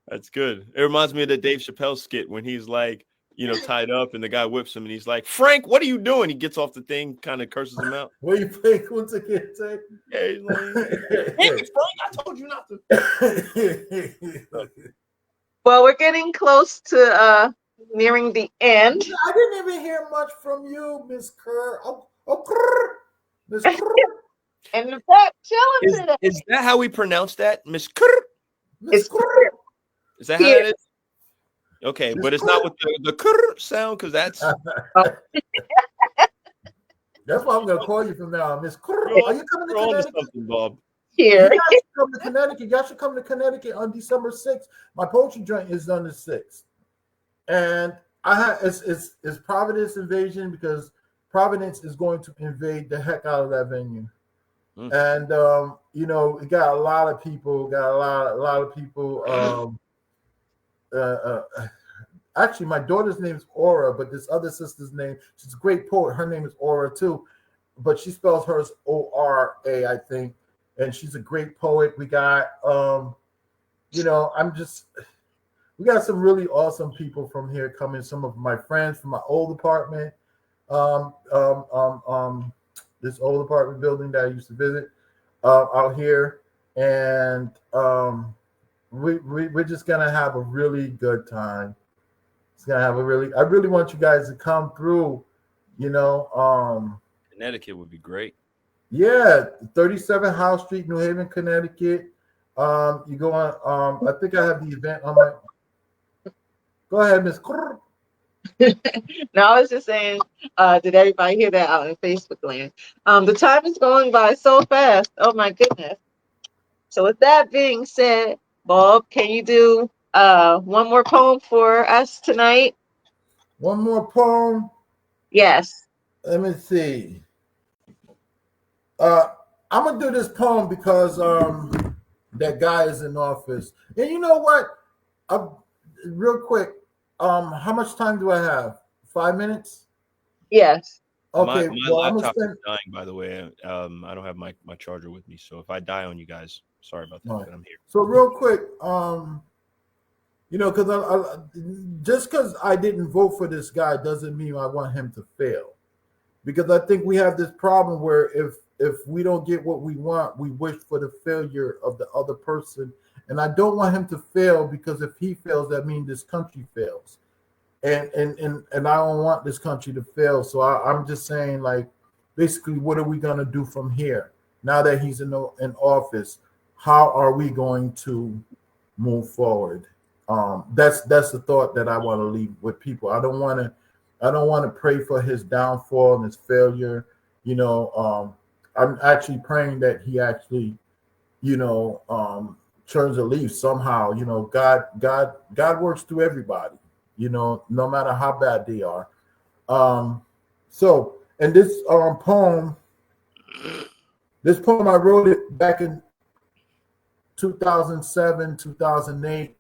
That's good. It reminds me of the Dave Chappelle skit when he's like, you know, tied up and the guy whips him and he's like, Frank, what are you doing? He gets off the thing, kind of curses him out. What you play Kunta Kinte? Yeah, he's like, hey, Frank, I told you not to. Well, we're getting close to nearing the end. I didn't even hear much from you, Ms. Kerr. Ms. Kerr. And the prep chilling today. Is that how we pronounce that, Mz.KIR? Miss It's Is that how here. that is? Okay, but it's not with the KIR sound because that's. That's why I'm gonna call you from now on, Miss. Are you coming to You're on to Connecticut? something, Bob. Here. You guys should come to Connecticut. Y'all should come to Connecticut on December 6th. My poetry joint is on the 6th, and I have it's Providence invasion because Providence is going to invade the heck out of that venue, and you know, it got a lot of people. Got a lot of people. Actually, my daughter's name is Aura, but this other sister's name, she's a great poet. Her name is Aura too, but she spells hers O-R-A, I think. And she's a great poet. We got, you know, we got some really awesome people from here coming. Some of my friends from my old apartment, this old apartment building that I used to visit out here. And we're just going to have a really good time. It's gonna have I really want you guys to come through, you know. Connecticut would be great. Yeah, 37 House Street, New Haven, Connecticut. You go on, I think I have the event on my. Go ahead, Miss. No, I was just saying, did everybody hear that out in Facebook land? The time is going by so fast. Oh my goodness. So with that being said, Bob, can you do one more poem for us tonight? One more poem. Yes. Let me see. I'm gonna do this poem because that guy is in office. And you know what? Real quick, how much time do I have? 5 minutes? Yes. Okay. My Well, laptop is dying, by the way. I don't have my charger with me, so if I die on you guys, sorry about that. Right. But I'm here. So real quick, you know, because I just because I didn't vote for this guy doesn't mean I want him to fail. Because I think we have this problem where if we don't get what we want, we wish for the failure of the other person. And I don't want him to fail because if he fails, that means this country fails. And I don't want this country to fail. So I'm just saying, like, basically, what are we gonna do from here? Now that he's in office, how are we going to move forward? That's the thought that I want to leave with people. I don't want to pray for his downfall and his failure. You know, I'm actually praying that he actually, you know, turns a leaf somehow. You know, God works through everybody. You know, no matter how bad they are. So, and this poem I wrote it back in 2007, 2008.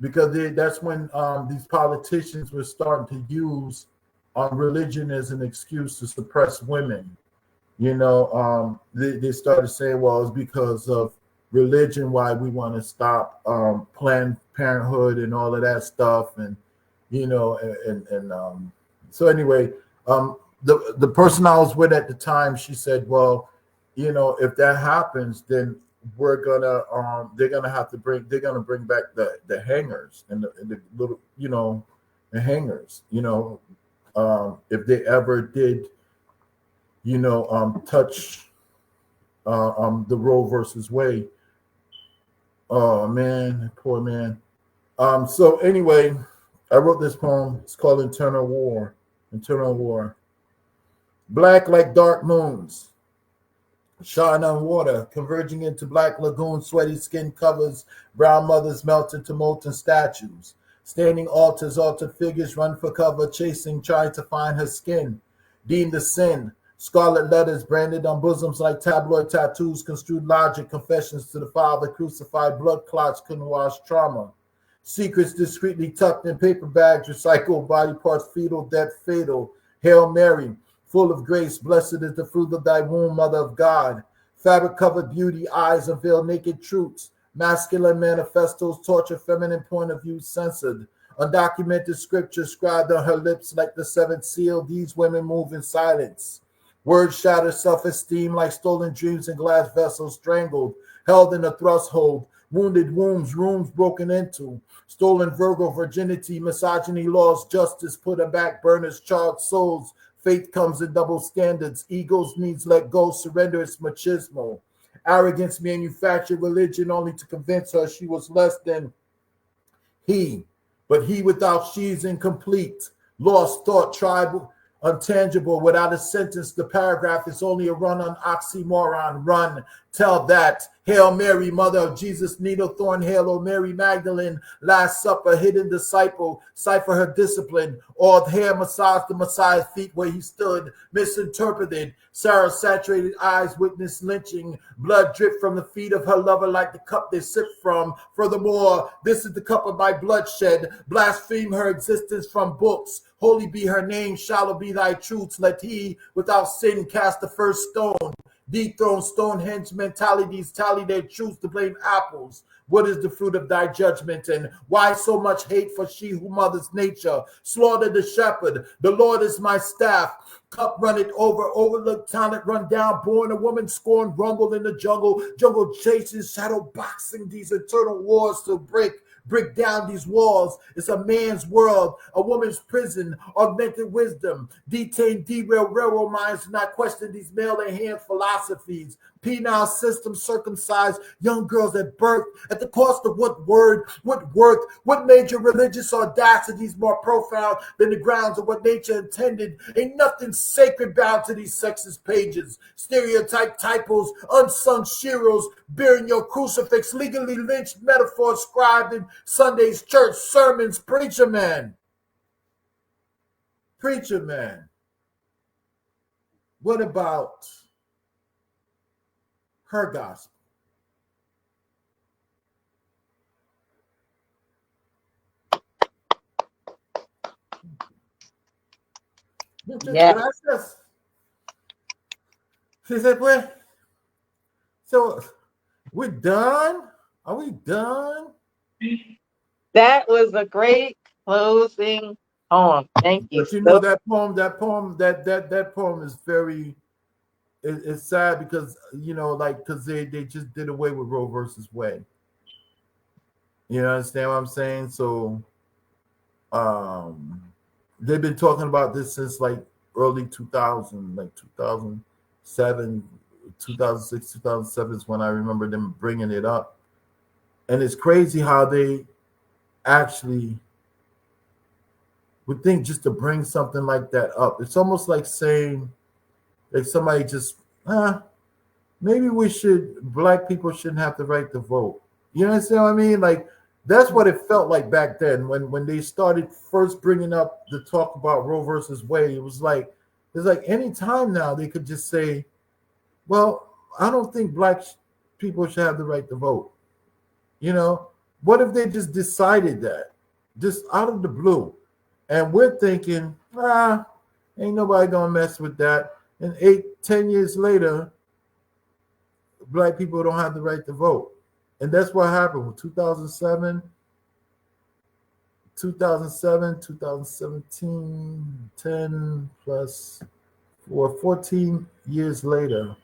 Because that's when these politicians were starting to use religion as an excuse to suppress women. You know, they started saying, well, it's because of religion why we want to stop Planned Parenthood and all of that stuff. And, you know, and so anyway, the person I was with at the time, she said, well, you know, if that happens, then they're gonna bring back the hangers and the little, you know, the hangers, you know, if they ever did, you know, touch the Roe versus Wade. Oh man, poor man. So anyway, I wrote this poem. It's called Internal War. Internal War. Black like dark moons. Shine on water, converging into black lagoons, sweaty skin covers, brown mothers melt into molten statues. Standing altars, altered figures run for cover, chasing, trying to find her skin. Deemed a sin, scarlet letters branded on bosoms like tabloid tattoos, construed logic, confessions to the Father, crucified, blood clots couldn't wash trauma. Secrets discreetly tucked in paper bags, recycled body parts, fetal, death, fatal. Hail Mary, full of grace, blessed is the fruit of thy womb, Mother of God. Fabric-covered beauty, eyes unveil naked truths. Masculine manifestos, torture, feminine point of view censored. Undocumented scripture scribed on her lips like the seventh seal. These women move in silence. Words shatter self-esteem like stolen dreams in glass vessels, strangled, held in a thrust hold. Wounded wombs, rooms broken into. Stolen Virgo virginity, misogyny laws, justice put a back burners, charred souls. Faith comes in double standards. Egos needs let go. Surrender is machismo. Arrogance manufactured religion only to convince her she was less than he. But he without she is incomplete. Lost thought, tribal, untangible. Without a sentence, the paragraph is only a run on oxymoron. Run, tell that. Hail Mary, mother of Jesus, needle, thorn, halo, Mary Magdalene, Last Supper, hidden disciple, cipher her discipline. All hair massaged the Messiah's feet where he stood, misinterpreted. Sarah saturated eyes witnessed lynching. Blood dripped from the feet of her lover like the cup they sip from. Furthermore, this is the cup of my bloodshed. Blaspheme her existence from books. Holy be her name, shallow be thy truths. Let he without sin cast the first stone. Dethrone Stonehenge mentalities, tally their truths to blame apples. What is the fruit of thy judgment? And why so much hate for she who mothers nature? Slaughter the shepherd. The Lord is my staff. Cup run it over. Overlooked talent run down. Born a woman scorned. Rumble in the jungle. Jungle chases. Shadow boxing these eternal wars to break down these walls. It's a man's world, a woman's prison, augmented wisdom, detained, derailed railroad minds do not question these male and hand philosophies. Penile system circumcised young girls at birth at the cost of what word, what worth, what made your religious audacities more profound than the grounds of what nature intended. Ain't nothing sacred bound to these sexist pages. Stereotype typos, unsung sheroes, bearing your crucifix, legally lynched metaphors scribed in Sunday's church sermons. Preacher man, what about her gospel? Yeah. She said, well, so we're done? Are we done? That was a great closing poem. Thank you. But you know that poem is very, it's sad because, you know, like, because they just did away with Roe versus Wade. You understand what I'm saying? So they've been talking about this since like early 2000, like 2007, 2006, 2007 is when I remember them bringing it up. And it's crazy how they actually would think just to bring something like that up. It's almost like saying, like somebody just, maybe black people shouldn't have the right to vote. You understand what I mean? Like, that's what it felt like back then when they started first bringing up the talk about Roe versus Wade. It was like, it's like any time now they could just say, well, I don't think black people should have the right to vote. You know, what if they just decided that just out of the blue? And we're thinking, ain't nobody gonna mess with that. And 8-10 years later, black people don't have the right to vote. And that's what happened with 2007, 2017, 10 plus 14 years later,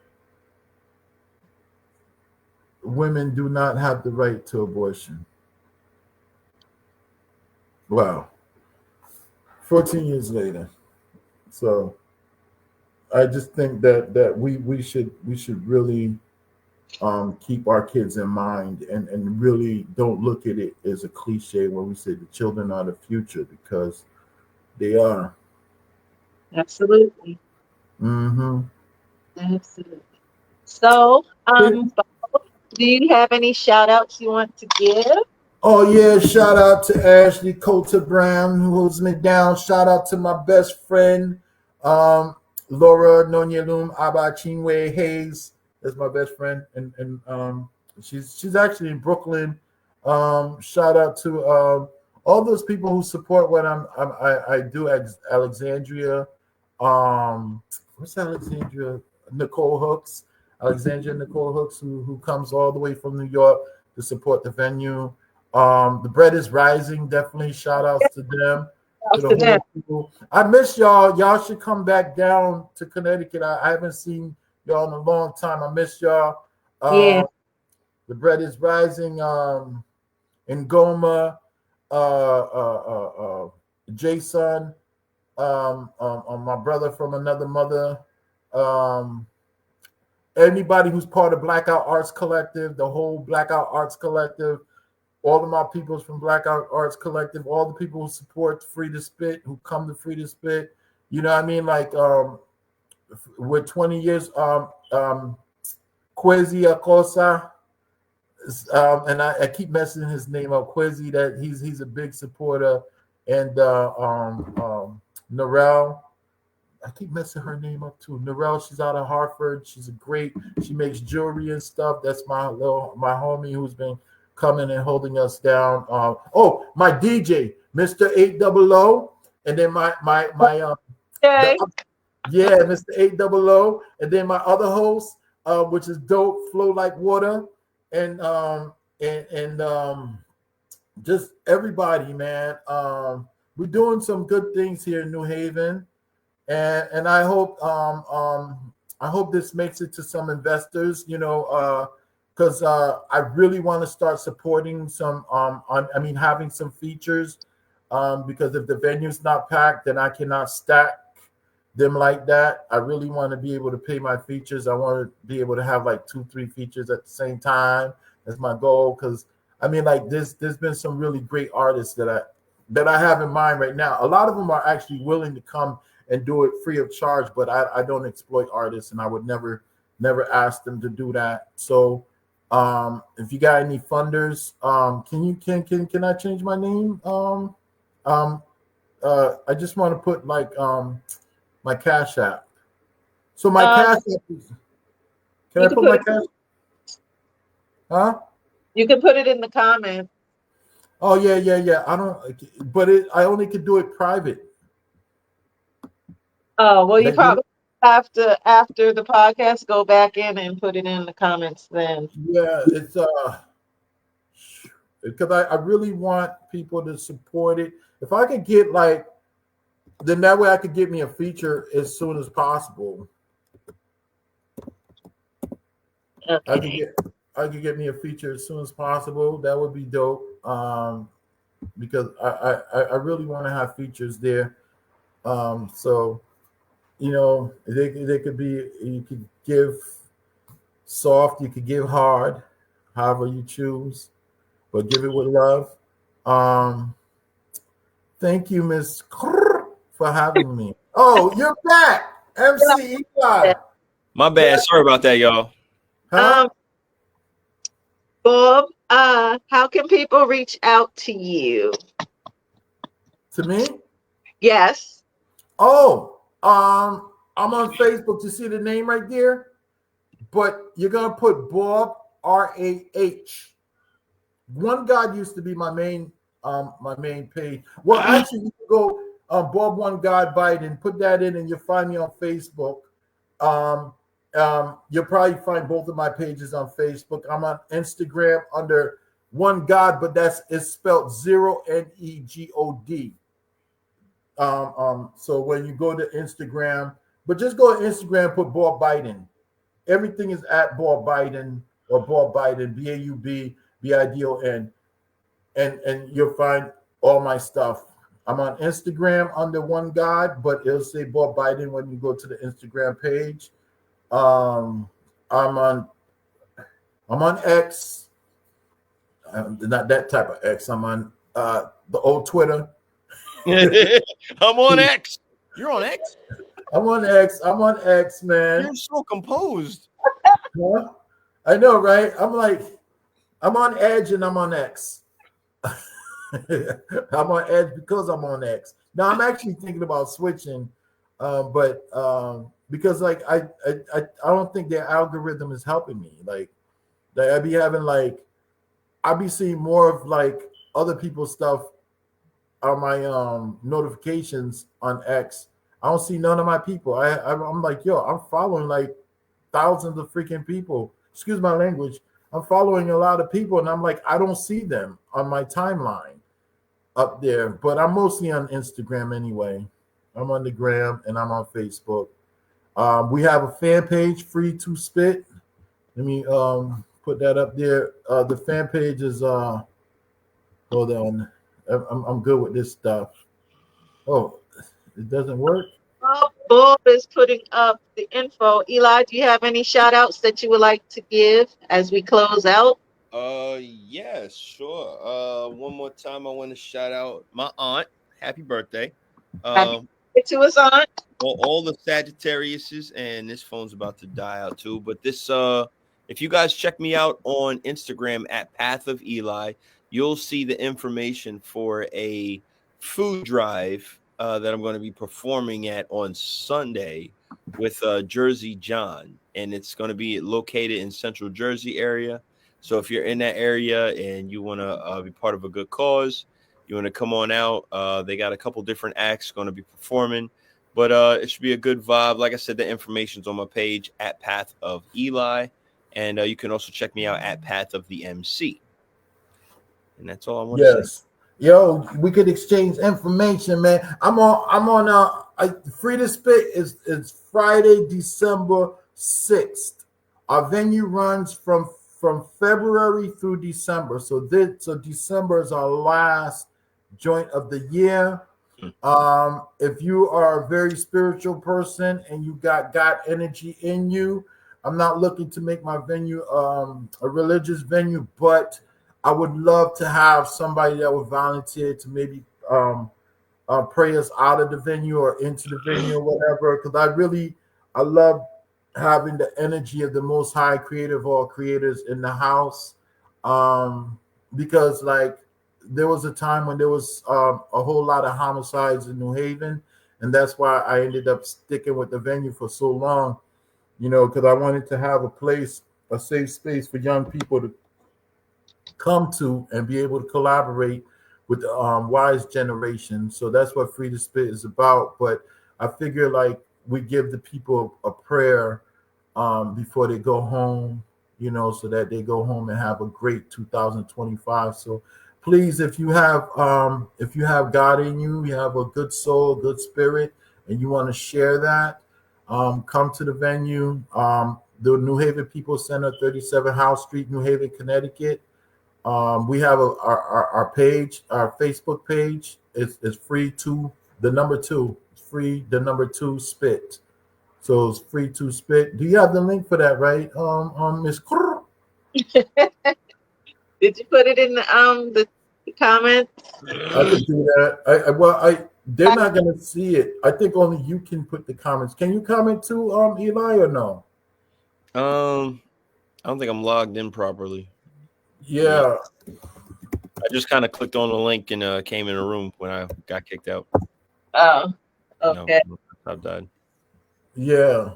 women do not have the right to abortion. Wow. 14 years later. So I just think that we should really keep our kids in mind and really don't look at it as a cliche when we say the children are the future, because they are. Absolutely. Mm-hmm. Absolutely. So, Bob, do you have any shout outs you want to give? Oh yeah, shout out to Ashley Coulter Brown, who holds me down. Shout out to my best friend, Laura Nonyelum Abachinwe Hayes. That's my best friend, and she's actually in Brooklyn. Shout out to all those people who support what I do at Alexandria. What's Alexandria? Nicole Hooks, Alexandria Nicole Hooks, who comes all the way from New York to support the venue. The bread is rising. Definitely shout outs to them. To the whole people. I miss y'all. Y'all should come back down to Connecticut. I haven't seen y'all in a long time. I miss y'all. Yeah. The bread is rising. In Goma, Jason, my brother from another mother, um, anybody who's part of Blackout Arts Collective, the whole Blackout Arts Collective, all of my peoples from Blackout Arts Collective, all the people who support Free to Spit, who come to Free to Spit. You know what I mean? Like with 20 years, Kwesi Akosa, and I keep messing his name up. Kwesi, that he's a big supporter, and Narelle. I keep messing her name up too. Narelle, she's out of Hartford. She makes jewelry and stuff. That's my homie who's been coming and holding us down. My DJ, Mr. 800, and then my Okay. Mr. 800, and then my other host, which is Dope Flow Like Water, and just everybody, man. We're doing some good things here in New Haven, and I hope this makes it to some investors, because I really want to start supporting some having some features, because if the venue's not packed, then I cannot stack them like that. I really want to be able to pay my features. I want to be able to have like 2-3 features at the same time. That's my goal, because there's been some really great artists that I have in mind right now. A lot of them are actually willing to come and do it free of charge, but I don't exploit artists, and I would never ask them to do that. So if you got any funders, can I change my name? I just want to put like my Cash App. So my Cash App is, can I put my Cash? Huh? You can put it in the comments. Oh yeah. I don't, but I only could do it private. Oh, well, you probably have to, after the podcast, go back in and put it in the comments then. Yeah, it's because I really want people to support it. If I could get then that way I could get me a feature as soon as possible. Okay. I could get me a feature as soon as possible. That would be dope. Because I really want to have features there. So they could be, you could give soft, you could give hard, however you choose, but give it with love. Thank you, Mz.KIR, for having me. Oh, you're back, MC Eli. My bad. Sorry about that, y'all. Huh? Bob, how can people reach out to you? To me? Yes. Oh, I'm on Facebook. You see the name right there? But you're gonna put Bob RAH. One God used to be my main page. Well, actually, you can go Bob One God Bidon, put that in, and you'll find me on Facebook. You'll probably find both of my pages on Facebook. I'm on Instagram under One God, but it's spelled 0NEGOD. So when you go to Instagram, but just go to Instagram, put Baub Bidon. Everything is at Baub Bidon or Baub Bidon, BAUB BIDON, and you'll find all my stuff. I'm on Instagram under One God, but it'll say Baub Bidon when you go to the Instagram page. I'm on X. Not that type of X. I'm on the old Twitter. I'm on X. You're on X? I'm on X, man. You're so composed. Huh? I know, right? I'm on Edge and I'm on X. I'm on Edge because I'm on X. Now I'm actually thinking about switching, but because I don't think their algorithm is helping me. I be having I be seeing more of other people's stuff on my notifications on X. I don't see none of my people. I'm I'm following thousands of freaking people. Excuse my language. I'm following a lot of people, and I'm I don't see them on my timeline up there. But I'm mostly on Instagram anyway. I'm on the gram and I'm on Facebook. We have a fan page, Free to Spit. Let me put that up there. The fan page is hold on. I'm good with this stuff. Oh, It doesn't work. Bob is putting up the info. Eli, do you have any shout outs that you would like to give as we close out? Yes, sure. One more time, I want to shout out my aunt. Happy birthday. Happy Um, birthday to his aunt. all the Sagittariuses, and this phone's about to die out too. But this, if you guys check me out on Instagram at Path of Eli, you'll see the information for a food drive that I'm going to be performing at on Sunday with Jersey John, and it's going to be located in Central Jersey area. So if you're in that area and you want to be part of a good cause, you want to come on out. They got a couple different acts going to be performing. But it should be a good vibe. Like I said, the information's on my page at Path of Eli. And you can also check me out at Path of the MC. And that's all I want to say. Yes. Yo, we could exchange information, man. I'm on Free to Spit is Friday, December 6th. Our venue runs from February through December. So December is our last joint of the year. If you are a very spiritual person and you got God energy in you, I'm not looking to make my venue a religious venue, but I would love to have somebody that would volunteer to maybe pray us out of the venue or into the venue or whatever. Because I love having the energy of the Most High, Creator of all creators, in the house. Because like there was a time when there was a whole lot of homicides in New Haven, and that's why I ended up sticking with the venue for so long. Because I wanted to have a safe space for young people to come to and be able to collaborate with the wise generation. So that's what Free to Spit is about. But I figure like we give the people a prayer before they go home, so that they go home and have a great 2025. So please, if you have God in you, you have a good soul, good spirit, and you want to share that, come to the venue. The New Haven People Center, 37 House Street, New Haven, Connecticut. We have our page, our Facebook page. It's free to the number 2. It's free the number 2 spit. So it's free to spit. Do you have the link for that, right? Miss. Did you put it in the comments? I could do that. They're not gonna see it. I think only you can put the comments. Can you comment too, Eli, or no? I don't think I'm logged in properly. Yeah. I just kind of clicked on the link and came in a room when I got kicked out. Oh, okay. No, I've died. Yeah.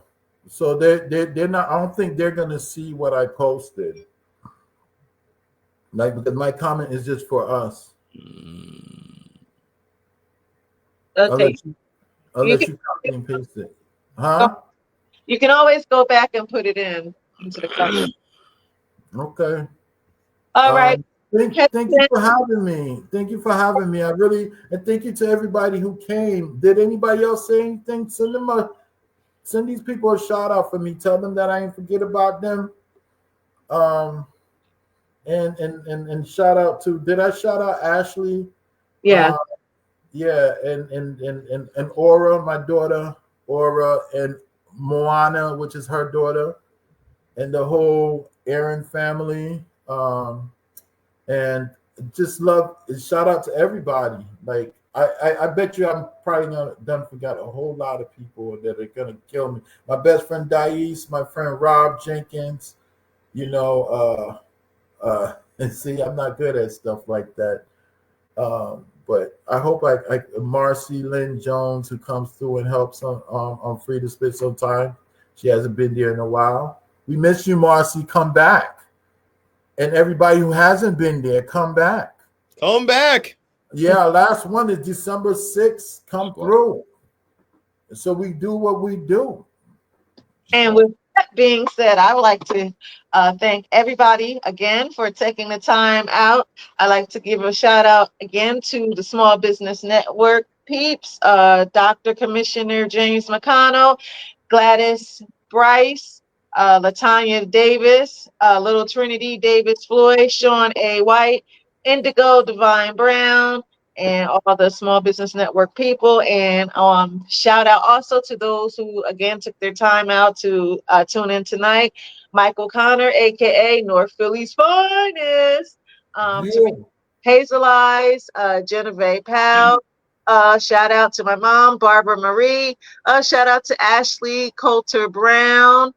So they're not. I don't think they're gonna see what I posted. Like, because my comment is just for us. Okay. I'll let you copy and paste it. Huh? You can always go back and put it into the comments. Okay. All right. Thank you for having me. Thank you for having me. And thank you to everybody who came. Did anybody else say anything? Send these people a shout out for me. Tell them that I ain't forget about them. And shout out to, did I shout out Ashley? Yeah. Yeah, and Aura, my daughter, Aura, and Moana, which is her daughter, and the whole Aaron family. And just shout out to everybody. Like I bet you I'm probably forgot a whole lot of people that are gonna kill me. My best friend Dice, my friend Rob Jenkins, and see, I'm not good at stuff like that. But I hope I Marcy Lynn Jones, who comes through and helps on Free to Spit sometime. She hasn't been there in a while. We miss you, Marcy. Come back. And everybody who hasn't been there, come back. Come back. Yeah, last one is December 6th. Come through. So we do what we do. And with that being said, I would like to thank everybody again for taking the time out. I'd like to give a shout out again to the Small Business Network peeps, Dr. Commissioner James McConnell, Gladys Bryce, Latanya Davis, Little Trinity Davis Floyd, Sean A. White, Indigo Divine Brown, and all the Small Business Network people. And shout out also to those who, again, took their time out to tune in tonight. Michael Connor, a.k.a. North Philly's finest. Yeah. Hazel Eyes, Genevieve Powell. Shout out to my mom, Barbara Marie. Shout out to Ashley Coulter Brown.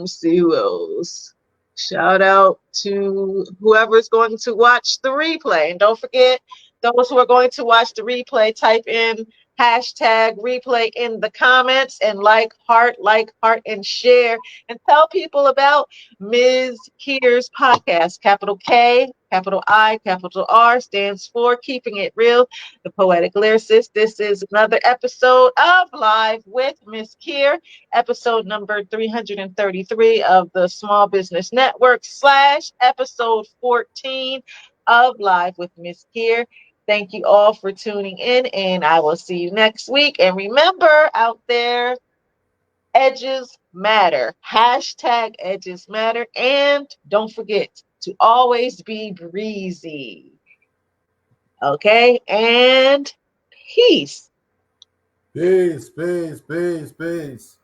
See who else. Shout out to whoever's going to watch the replay. And don't forget, those who are going to watch the replay, type in hashtag replay in the comments and like, heart, and share. And tell people about Mz.KIR's podcast. Capital K, capital I, capital R stands for Keeping It Real, the Poetic Lyricist. This is another episode of Live with Mz.KIR, episode number 333 of the Small Business Network / episode 14 of Live with Mz.KIR. Thank you all for tuning in, and I will see you next week. And remember out there, edges matter. Hashtag edges matter. And don't forget to always be breezy. Okay? And peace. Peace, peace, peace, peace.